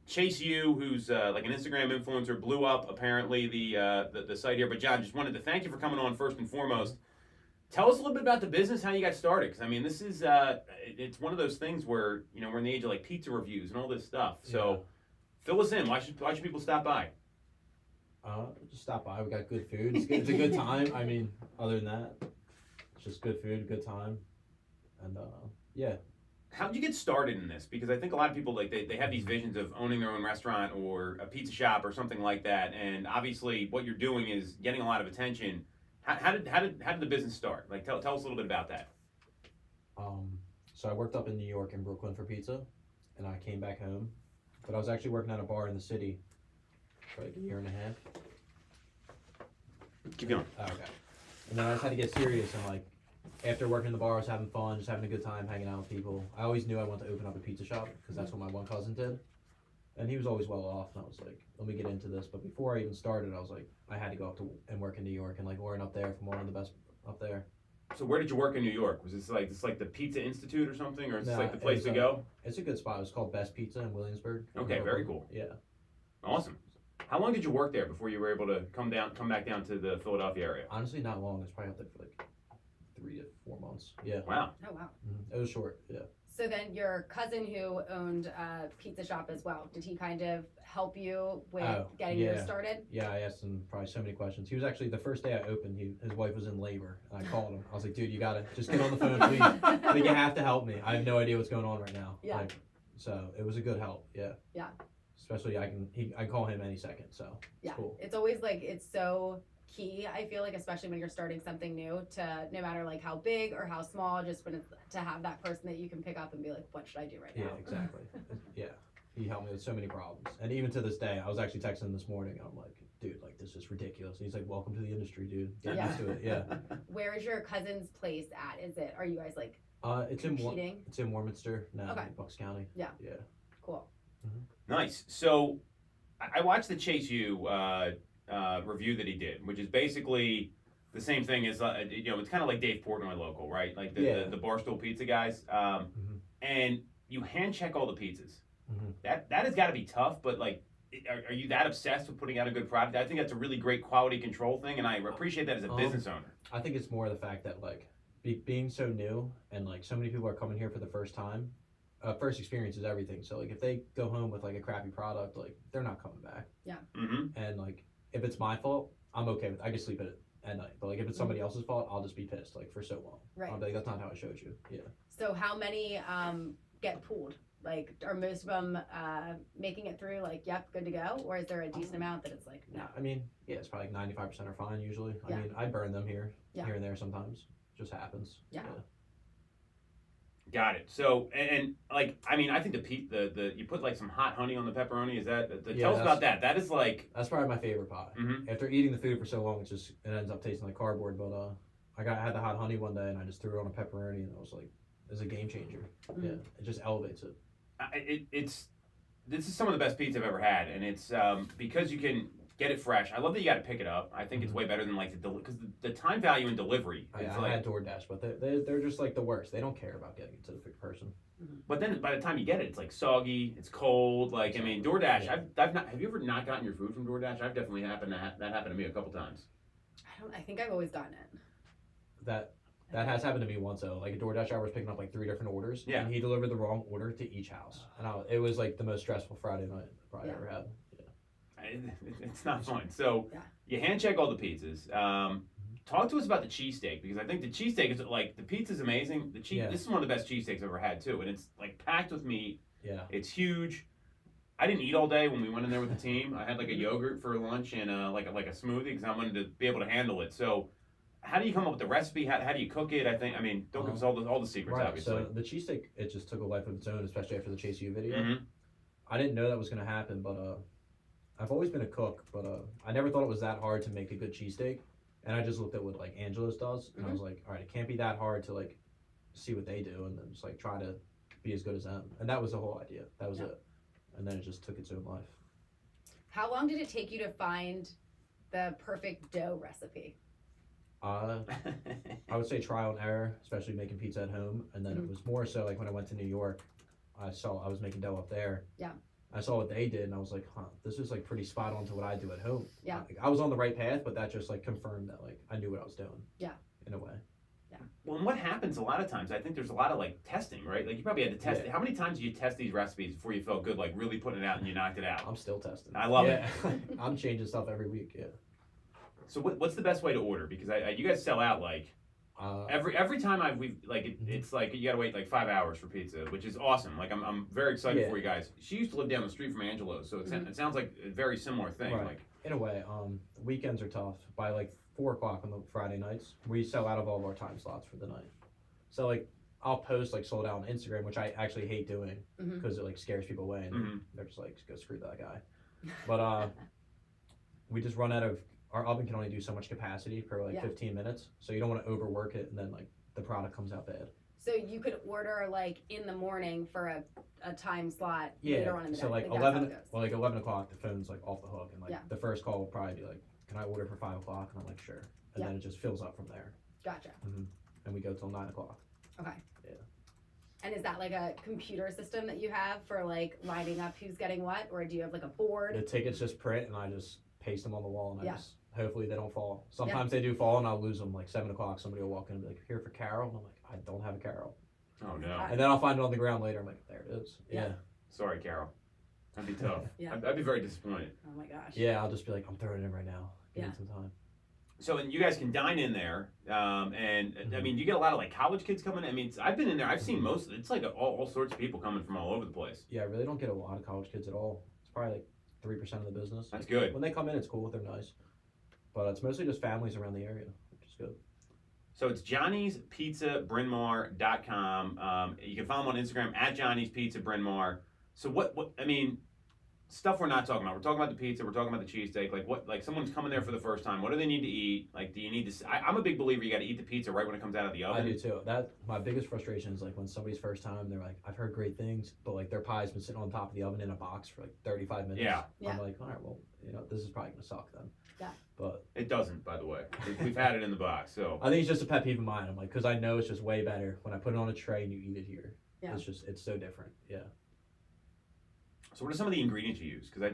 Speaker 3: Chase Yu, who's like an Instagram influencer, blew up apparently the site here. But John, just wanted to thank you for coming on first and foremost. Tell us a little bit about the business, how you got started. Because I mean, this is it's one of those things where we're in the age of like pizza reviews and all this stuff. So fill us in. Why should people stop by?
Speaker 8: Just stop by. We got good food. It's a good time. I mean, other than that, it's just good food, good time, and yeah.
Speaker 3: How did you get started in this? Because I think a lot of people like they have these visions of owning their own restaurant or a pizza shop or something like that, and obviously what you're doing is getting a lot of attention. How did the business start? Like tell us a little bit about that.
Speaker 8: So I worked up in New York and Brooklyn for pizza, and I came back home, but I was actually working at a bar in the city for like a year and a half.
Speaker 3: Keep going.
Speaker 8: Oh, okay. And then I just had to get serious and like. After working in the bar, I was having fun, just having a good time, hanging out with people. I always knew I wanted to open up a pizza shop because that's what my one cousin did. And he was always well off, and I was like, let me get into this. But before I even started, I was like, I had to go up to and work in New York and like learn up there from one of the best up there.
Speaker 3: So where did you work in New York? Was this like the Pizza Institute or something, or is this
Speaker 8: No,
Speaker 3: like the place
Speaker 8: it's
Speaker 3: to
Speaker 8: a-
Speaker 3: go?
Speaker 8: It's a good spot. It was called Best Pizza in Williamsburg.
Speaker 3: Okay, very cool.
Speaker 8: Yeah.
Speaker 3: Awesome. How long did you work there before you were able to come back down to the Philadelphia area?
Speaker 8: Honestly, not long. It's probably up there for like 3 to 4 months. Yeah.
Speaker 3: Wow.
Speaker 4: Oh wow.
Speaker 8: It was short. Yeah.
Speaker 4: So then your cousin who owned a pizza shop as well, did he kind of help you with getting yours
Speaker 8: yeah.
Speaker 4: started?
Speaker 8: Yeah, I asked him probably so many questions. He was actually the first day I opened. His wife was in labor, and I called him. I was like, "Dude, you gotta just get on the phone, please. Like, you have to help me. I have no idea what's going on right now."
Speaker 4: Yeah.
Speaker 8: Like, so it was a good help. Yeah.
Speaker 4: Yeah.
Speaker 8: Especially I can call him any second. So it's
Speaker 4: Yeah.
Speaker 8: cool.
Speaker 4: It's always like it's so key, I feel like, especially when you're starting something new, to no matter like how big or how small, just when it's to have that person that you can pick up and be like, what should I do right
Speaker 8: Yeah,
Speaker 4: now?
Speaker 8: exactly. Yeah. He helped me with so many problems. And even to this day, I was actually texting him this morning. And I'm like, dude, like this is ridiculous. He's like, welcome to the industry, dude. Get
Speaker 4: Yeah.
Speaker 8: used to it. Yeah.
Speaker 4: Where is your cousin's place at? Are you guys like
Speaker 8: It's in
Speaker 4: competing?
Speaker 8: it's in Warminster, now
Speaker 4: Okay.
Speaker 8: Bucks County.
Speaker 4: Yeah.
Speaker 8: Yeah.
Speaker 4: Cool.
Speaker 3: Nice. So I watched the Chase U review that he did, which is basically the same thing as it's kind of like Dave Portnoy local, right? Like the Barstool Pizza guys. And you hand check all the pizzas. That has got to be tough, but like, are you that obsessed with putting out a good product? I think that's a really great quality control thing, and I appreciate that as a business owner.
Speaker 8: I think it's more the fact that like being so new and like so many people are coming here for the first time. First experience is everything. So like if they go home with like a crappy product, like they're not coming back.
Speaker 4: Yeah.
Speaker 8: And like if it's my fault, I'm okay with. I can sleep at night. But like if it's somebody else's fault, I'll just be pissed like for so long.
Speaker 4: Right.
Speaker 8: I'll be like, that's not how I showed you. Yeah.
Speaker 4: So how many get pulled? Like, are most of them making it through? Like, yep, good to go, or is there a decent amount that it's like, no?
Speaker 8: I mean, yeah, it's probably like 95% are fine usually.
Speaker 4: Yeah.
Speaker 8: I mean, I burn them here and there sometimes. Just happens.
Speaker 4: Yeah.
Speaker 3: Got it. So and like I mean I think the you put like some hot honey on the pepperoni. Is that tell us about that? That is like
Speaker 8: that's probably my favorite pie. After eating the food for so long, it ends up tasting like cardboard. But I had the hot honey one day and I just threw it on a pepperoni and it was like it's a game changer. Yeah, it just elevates it.
Speaker 3: This is some of the best pizza I've ever had, and it's because you can get it fresh. I love that you got to pick it up. I think it's way better than like because the time value in delivery.
Speaker 8: I
Speaker 3: Is like,
Speaker 8: had DoorDash, but they're just like the worst. They don't care about getting it to the person.
Speaker 3: but then by the time you get it, it's like soggy, it's cold. Like I mean, DoorDash.
Speaker 8: Yeah.
Speaker 3: I've not. Have you ever not gotten your food from DoorDash? I've definitely that happened to me a couple times.
Speaker 4: I think I've always gotten it.
Speaker 8: That has happened to me once though. Like a DoorDash driver was picking up like 3 different orders,
Speaker 3: Yeah.
Speaker 8: and he delivered the wrong order to each house, and it was like the most stressful Friday night I probably ever had.
Speaker 3: It's not fun. So
Speaker 4: Yeah.
Speaker 3: you hand check all the pizzas. Talk to us about the cheesesteak because I think the cheesesteak is like the pizza's amazing.
Speaker 8: Yeah.
Speaker 3: This is one of the best cheesesteaks I've ever had too, and it's like packed with meat.
Speaker 8: Yeah.
Speaker 3: It's huge. I didn't eat all day when we went in there with the team. I had like a yogurt for lunch and like a smoothie because I wanted to be able to handle it. So, how do you come up with the recipe? How do you cook it? I mean, don't give us all the secrets,
Speaker 8: Right.
Speaker 3: obviously.
Speaker 8: So the cheesesteak, it just took a life of its own, especially after the Chase U video.
Speaker 3: Mhm.
Speaker 8: I didn't know that was gonna happen, but I've always been a cook, but I never thought it was that hard to make a good cheesesteak. And I just looked at what like Angelo's does, and I was like, all right, it can't be that hard to like see what they do, and then just like try to be as good as them. And that was the whole idea. That was it. And then it just took its own life.
Speaker 4: How long did it take you to find the perfect dough recipe?
Speaker 8: I would say trial and error, especially making pizza at home. And then it was more so like when I went to New York, I was making dough up there.
Speaker 4: Yeah.
Speaker 8: I saw what they did, and I was like, this is like pretty spot on to what I do at home.
Speaker 4: Yeah.
Speaker 8: Like, I was on the right path, but that just like confirmed that like I knew what I was doing.
Speaker 4: Yeah.
Speaker 8: In a way.
Speaker 3: Well, and what happens a lot of times, I think there's a lot of like testing, right? Like you probably had to test it. How many times do you test these recipes before you felt good, like really putting it out and you knocked it out?
Speaker 8: I'm still testing.
Speaker 3: I love
Speaker 8: it. I'm changing stuff every week. Yeah.
Speaker 3: So what's the best way to order? Because you guys sell out like every time it's like you gotta wait like 5 hours for pizza, which is awesome. Like I'm very excited for you guys. She used to live down the street from Angelo's, so it sounds like a very similar thing.
Speaker 8: Right.
Speaker 3: Like
Speaker 8: in a way, weekends are tough. By like 4 o'clock on the Friday nights, we sell out of all of our time slots for the night. So like I'll post like sold out on Instagram, which I actually hate doing because it like scares people away and they're just like, go screw that guy. But we just run out of, our oven can only do so much capacity per like 15 minutes, so you don't want to overwork it and then like the product comes out bad.
Speaker 4: So you could order like in the morning for a time slot later on in the day.
Speaker 8: So like
Speaker 4: that's how it
Speaker 8: 11,
Speaker 4: goes.
Speaker 8: well like 11 o'clock, the phone's like off the hook, and like the first call will probably be like, can I order for 5 o'clock? And I'm like, sure. And then it just fills up from there.
Speaker 4: Gotcha.
Speaker 8: And we go till 9 o'clock.
Speaker 4: Okay.
Speaker 8: Yeah.
Speaker 4: And is that like a computer system that you have for like lining up who's getting what, or do you have like a board?
Speaker 8: The tickets just print and I just paste them on the wall, and I just hopefully they don't fall. Sometimes they do fall and I'll lose them. Like 7 o'clock, somebody will walk in and be like, here for Carol, and I'm like, I don't have a Carol.
Speaker 3: Oh no.
Speaker 8: And then I'll find it on the ground later. I'm like, there it is. Yeah.
Speaker 3: Sorry, Carol. That'd be tough. I'd be very disappointed.
Speaker 4: Oh my gosh.
Speaker 8: Yeah, I'll just be like, I'm throwing it in right now. Give me some time.
Speaker 3: So, and you guys can dine in there, and I mean, you get a lot of like college kids coming. I mean, I've been in there. I've seen most of it. It's like all sorts of people coming from all over the place.
Speaker 8: Yeah, I really don't get a lot of college kids at all. It's probably like 3% of the business.
Speaker 3: That's good.
Speaker 8: When they come in, it's cool. They're nice. But it's mostly just families around the area, which is good.
Speaker 3: So it's Johnny'sPizzaBryn-Mawr.com. You can follow him on Instagram at Johnny's Pizza Bryn Mawr. So what I mean, stuff we're not talking about. We're talking about the pizza. We're talking about the cheesesteak. Like someone's coming there for the first time. What do they need to eat? Like, do you need to? I'm a big believer. You got to eat the pizza right when it comes out of the oven.
Speaker 8: I do too. My biggest frustration is like when somebody's first time, they're like, I've heard great things, but like their pie's been sitting on top of the oven in a box for like 35 minutes.
Speaker 3: Yeah.
Speaker 8: I'm like, all right, well, this is probably gonna suck then.
Speaker 4: Yeah.
Speaker 8: But
Speaker 3: it doesn't, by the way. We've had it in the box, so.
Speaker 8: I think it's just a pet peeve of mine. I'm like, because I know it's just way better when I put it on a tray and you eat it here.
Speaker 4: Yeah.
Speaker 8: It's so different. Yeah.
Speaker 3: So what are some of the ingredients you use? Because I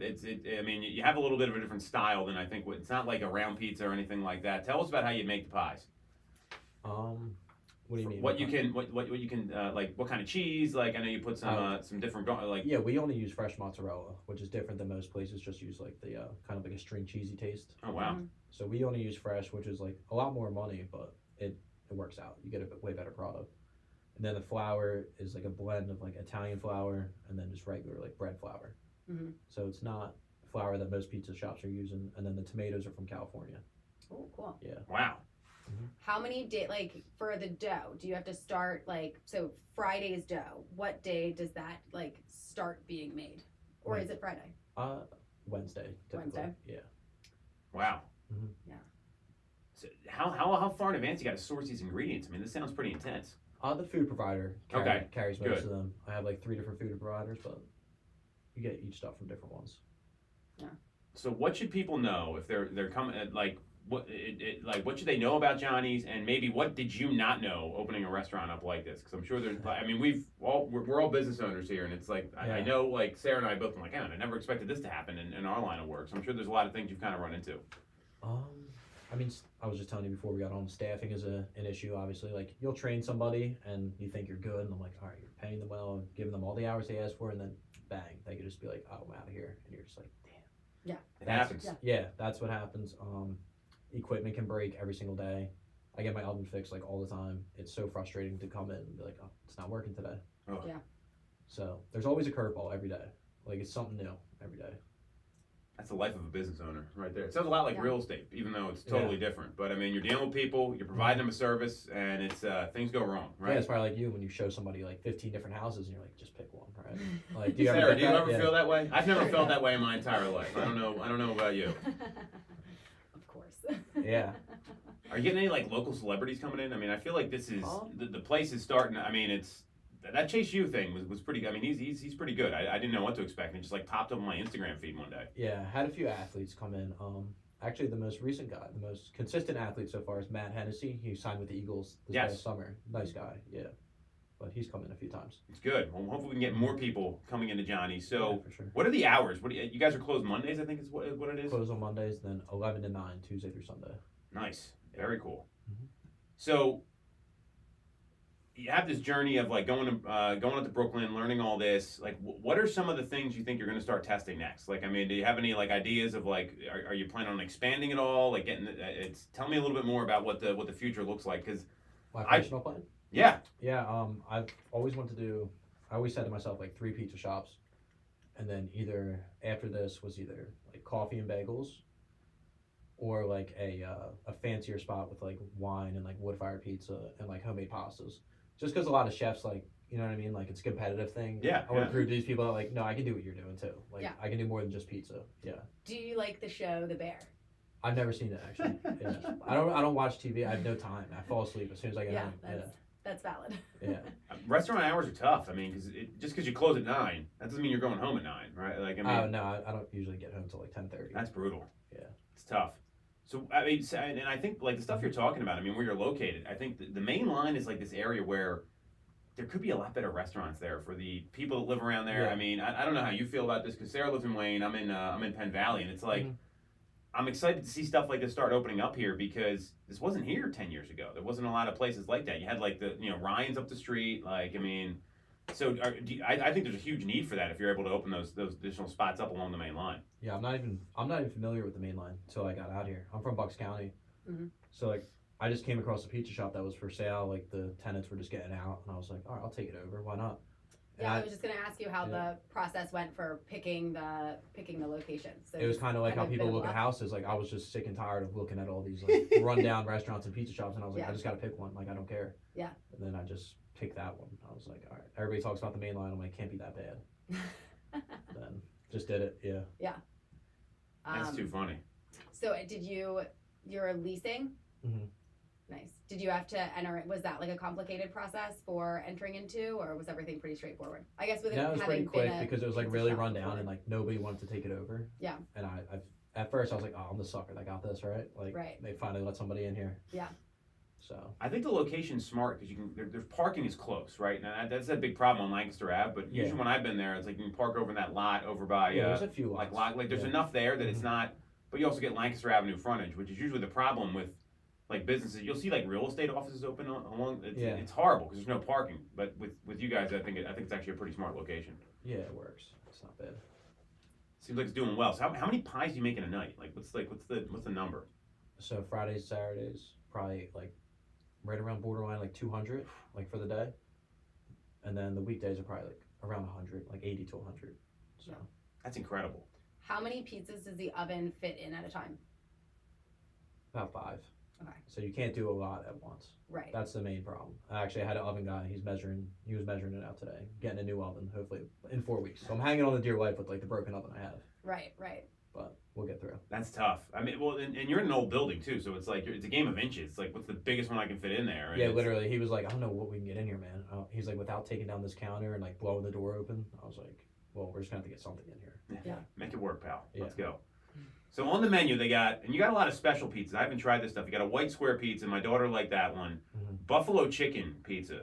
Speaker 3: mean, you have a little bit of a different style than I think. It's not like a round pizza or anything like that. Tell us about how you make the pies.
Speaker 8: What do you mean?
Speaker 3: What you can like what kind of cheese? Like I know you put some different like.
Speaker 8: Yeah, we only use fresh mozzarella, which is different than most places. Just use like the kind of like a string cheesy taste.
Speaker 3: Oh wow.
Speaker 8: So we only use fresh, which is like a lot more money, but it works out. You get a way better product. And then the flour is like a blend of like Italian flour and then just regular like bread flour. So it's not flour that most pizza shops are using. And then the tomatoes are from California.
Speaker 4: Oh, cool.
Speaker 8: Yeah.
Speaker 3: Wow.
Speaker 4: How many days, like for the dough, do you have to start like, so Friday's dough, what day does that like start being made? Or is it Friday?
Speaker 8: Wednesday. Typically.
Speaker 4: Wednesday?
Speaker 8: Yeah.
Speaker 3: Wow.
Speaker 4: Yeah.
Speaker 3: So how far in advance you got to source these ingredients? I mean, this sounds pretty intense.
Speaker 8: The food provider carries most of them. I have like 3 different food providers, but you get each stuff from different ones.
Speaker 4: Yeah.
Speaker 3: So what should people know if they're coming? What should they know about Johnny's, and maybe what did you not know opening a restaurant up like this? Because I'm sure there's. I mean, we're all business owners here, and it's like I know like Sarah and I both been like, I never expected this to happen in our line of work. So I'm sure there's a lot of things you've kind of run into.
Speaker 8: I mean, I was just telling you before we got on, staffing is an issue, obviously. Like, you'll train somebody, and you think you're good, and I'm like, all right, you're paying them well, giving them all the hours they ask for, and then bang, they could just be like, oh, I'm out of here, and you're just like, damn.
Speaker 4: Yeah.
Speaker 3: It happens.
Speaker 8: Yeah, that's what happens. Equipment can break every single day. I get my oven fixed like all the time. It's so frustrating to come in and be like, oh, it's not working today.
Speaker 3: Oh.
Speaker 4: Yeah.
Speaker 8: So there's always a curveball every day. Like, it's something new every day.
Speaker 3: That's the life of a business owner right there. It sounds a lot like real estate, even though it's totally different. But I mean, you're dealing with people, you're providing them a service, and it's things go wrong, right?
Speaker 8: Yeah, it's probably like you when you show somebody like 15 different houses and you're like, just pick one, right? Like, do you
Speaker 3: Sarah,
Speaker 8: ever
Speaker 3: do you ever feel that way? I've never felt that way in my entire life. I don't know about you.
Speaker 4: Of course.
Speaker 8: Yeah.
Speaker 3: Are you getting any like local celebrities coming in? I mean, I feel like this is the place is starting. I mean, it's that Chase U thing was pretty. I mean, he's pretty good. I didn't know what to expect. And it just like popped up on my Instagram feed one day.
Speaker 8: Yeah, had a few athletes come in. Actually, the most recent guy, the most consistent athlete so far is Matt Hennessy. He signed with the Eagles this past summer. Nice guy, yeah. But he's come in a few times.
Speaker 3: It's good. Well, hopefully we can get more people coming into Johnny. So,
Speaker 8: yeah, for sure.
Speaker 3: What are the hours? What do you guys are closed Mondays? I think is what it is.
Speaker 8: Closed on Mondays, then 11 to 9, Tuesday through Sunday.
Speaker 3: Nice, very cool.
Speaker 8: Mm-hmm.
Speaker 3: So you have this journey of like going up to Brooklyn, learning all this. Like, what are some of the things you think you're going to start testing next? Like, I mean, do you have any like ideas of like, are you planning on expanding it all? Like, tell me a little bit more about what the future looks like, because
Speaker 8: my personal plan.
Speaker 3: Yeah.
Speaker 8: Yeah. I've always wanted to do. I always said to myself like 3 pizza shops, and then either after this was either like coffee and bagels, or like a fancier spot with like wine and like wood fired pizza and like homemade pastas. Just because a lot of chefs, like, you know what I mean? Like, it's a competitive thing.
Speaker 3: Yeah.
Speaker 8: I want to prove to these people that, like, no, I can do what you're doing, too. Like,
Speaker 4: Yeah.
Speaker 8: I can do more than just pizza. Yeah.
Speaker 4: Do you like the show The Bear?
Speaker 8: I've never seen it, actually. Yeah. I don't watch TV. I have no time. I fall asleep as soon as I get home.
Speaker 4: That's valid.
Speaker 8: Yeah.
Speaker 3: Restaurant hours are tough. I mean, just because you close at 9, that doesn't mean you're going home at 9, right? Like, I mean.
Speaker 8: No, I don't usually get home until like 10:30.
Speaker 3: That's brutal.
Speaker 8: Yeah.
Speaker 3: It's tough. So, I mean, and I think, like, the stuff you're talking about, I mean, where you're located, I think the main line is, like, this area where there could be a lot better restaurants there for the people that live around there.
Speaker 8: Yeah.
Speaker 3: I mean, I don't know how you feel about this, because Sarah lives in Wayne, I'm in Penn Valley, and it's like, I'm excited to see stuff like this start opening up here, because this wasn't here 10 years ago. There wasn't a lot of places like that. You had, like, Ryan's up the street, like, I mean, so I think there's a huge need for that if you're able to open those additional spots up along the main line.
Speaker 8: Yeah, I'm not even familiar with the main line until I got out here. I'm from Bucks County, so like I just came across a pizza shop that was for sale. Like, the tenants were just getting out, and I was like, all right, I'll take it over. Why not? And
Speaker 4: I was just gonna ask you how the process went for picking the location. So
Speaker 8: it was kind of like how people look at houses. Like, I was just sick and tired of looking at all these like rundown restaurants and pizza shops, and I was like, I just got to pick one. Like, I don't care. Yeah. And then I just picked that one. I was like, all right. Everybody talks about the main line. I'm like, can't be that bad. Then just did it. Yeah.
Speaker 4: Yeah.
Speaker 3: That's too funny.
Speaker 4: So you're leasing?
Speaker 8: Mm-hmm.
Speaker 4: Nice. Did you have to enter it? Was that like a complicated process for entering into, or was everything pretty straightforward? I guess with
Speaker 8: it was pretty quick because it was like really run down and like nobody wanted to take it over.
Speaker 4: Yeah.
Speaker 8: And I at first I was like, oh, I'm the sucker that got this, right? Like, they finally let somebody in here.
Speaker 4: Yeah.
Speaker 3: So I think the location's smart because there's parking is close, right? And that's a big problem on Lancaster Ave. But usually when I've been there, it's like you can park over in that lot over by.
Speaker 8: There's a few lots.
Speaker 3: Like there's enough there that it's not. But you also get Lancaster Avenue frontage, which is usually the problem with like businesses. You'll see like real estate offices open along. It's horrible because there's no parking. But with you guys, I think it's actually a pretty smart location.
Speaker 8: Yeah, it works. It's not bad.
Speaker 3: Seems like it's doing well. So how many pies do you make in a night? What's the number?
Speaker 8: So Fridays, Saturdays, probably like right around borderline like 200 like for the day, and then the weekdays are probably like around 100, like 80 to 100. So
Speaker 3: that's incredible.
Speaker 4: How many pizzas does the oven fit in at a time?
Speaker 8: About 5.
Speaker 4: Okay.
Speaker 8: So you can't do a lot at once.
Speaker 4: Right.
Speaker 8: That's the main problem. I actually had an oven guy. He was measuring it out today. Getting a new oven, hopefully in 4 weeks. So I'm hanging on the dear life with like the broken oven I have.
Speaker 4: Right.
Speaker 8: But we'll get through.
Speaker 3: That's tough. I mean, well, and you're in an old building too, so it's like it's a game of inches. Like, what's the biggest one I can fit in there? And
Speaker 8: yeah, literally. He was like, I don't know what we can get in here, man. He's like, without taking down this counter and like blowing the door open. I was like, well, we're just gonna have to get something in here.
Speaker 3: Yeah. Make it work, pal.
Speaker 8: Yeah.
Speaker 3: Let's go. So on the menu they got, and you got a lot of special pizzas. I haven't tried this stuff. You got a white square pizza. My daughter liked that one. Buffalo chicken pizza.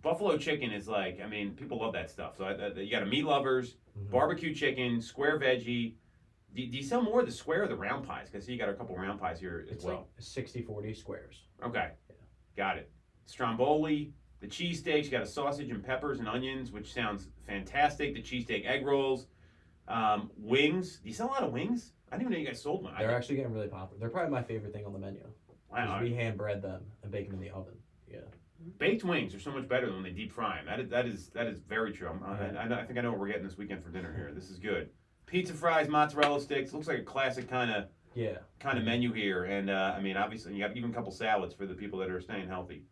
Speaker 3: Buffalo chicken is like, I mean, people love that stuff. So you got a meat lovers, barbecue chicken, square veggie. Do you sell more of the square or the round pies? Because you got a couple round pies here as well.
Speaker 8: Like 60-40 squares.
Speaker 3: Okay, got it. Stromboli, the cheesesteaks. You got a sausage and peppers and onions, which sounds fantastic. The cheesesteak egg rolls, wings. Do you sell a lot of wings? I didn't even know you guys sold one.
Speaker 8: They're actually getting really popular. They're probably my favorite thing on the menu.
Speaker 3: Wow.
Speaker 8: We hand bread them and bake them in the oven. Yeah.
Speaker 3: Baked wings are so much better than when they deep fry them. That is very true. I think I know what we're getting this weekend for dinner here. This is good. Pizza fries, mozzarella sticks. Looks like a classic kind of menu here. And I mean, obviously, you got even a couple salads for the people that are staying healthy.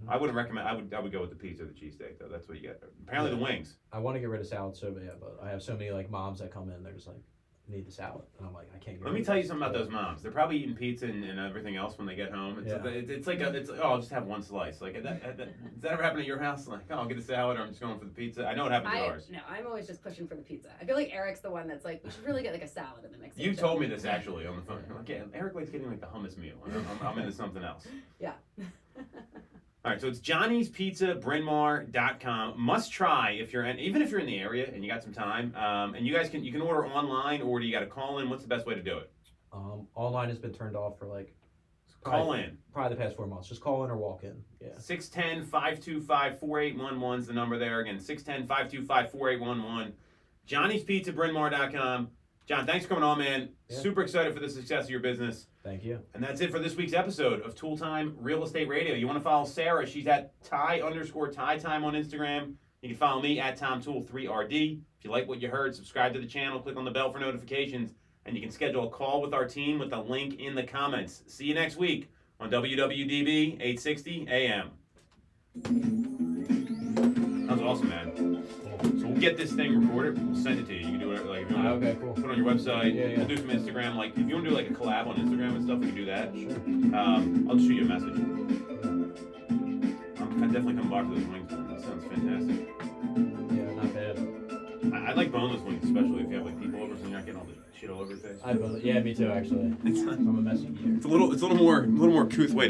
Speaker 3: I wouldn't recommend. I would go with the pizza or the cheesesteak though. That's what you get. Apparently, the wings.
Speaker 8: I want to get rid of salad so bad, but I have so many like moms that come in. They're just like, need the salad, and I'm like, I can't.
Speaker 3: Let me tell you something about those moms. They're probably eating pizza and everything else when they get home. It's like I'll just have one slice. Like does that ever happen at your house? Like, oh, I'll get a salad, or I'm just going for the pizza. I know it happens at ours.
Speaker 4: No, I'm always just pushing for the pizza. I feel like Eric's the one that's like, we should really get like a salad in the mix.
Speaker 3: You told me this actually on the phone. Like, yeah, Eric likes getting like the hummus meal. I'm into something else.
Speaker 4: Yeah.
Speaker 3: All right, so it's Johnny's Pizza, Bryn-Mawr.com. Must try if you're even if you're in the area and you got some time. And you guys can order online, or do you got to call in? What's the best way to do it?
Speaker 8: Online has been turned off for like
Speaker 3: probably
Speaker 8: the past 4 months. Just call in or walk in. Yeah.
Speaker 3: 610-525-4811 is the number there. Again, 610-525-4811. Johnny's Pizza, Bryn-Mawr.com. John, thanks for coming on, man. Yeah. Super excited for the success of your business.
Speaker 8: Thank you.
Speaker 3: And that's it for this week's episode of Toole Time Real Estate Radio. You want to follow Sarah? She's at Ty_Ty Time on Instagram. You can follow me at TomToole3RD. If you like what you heard, subscribe to the channel, click on the bell for notifications, and you can schedule a call with our team with the link in the comments. See you next week on WWDB 860 AM. That was awesome, man. So we'll get this thing recorded. We'll send it to you. You can do it like if you want to
Speaker 8: cool.
Speaker 3: put it on your website.
Speaker 8: Yeah.
Speaker 3: We'll do some Instagram. Like if you want to do like a collab on Instagram and stuff, we can do that.
Speaker 8: Sure.
Speaker 3: I'll just shoot you a message. I'm definitely coming by for those wings. That sounds fantastic.
Speaker 8: Yeah, not bad.
Speaker 3: I like boneless wings, especially if you have like people over, so you're not getting all the shit all over your face.
Speaker 8: Yeah, me too actually. I'm a messy eater.
Speaker 3: It's a little more couth way.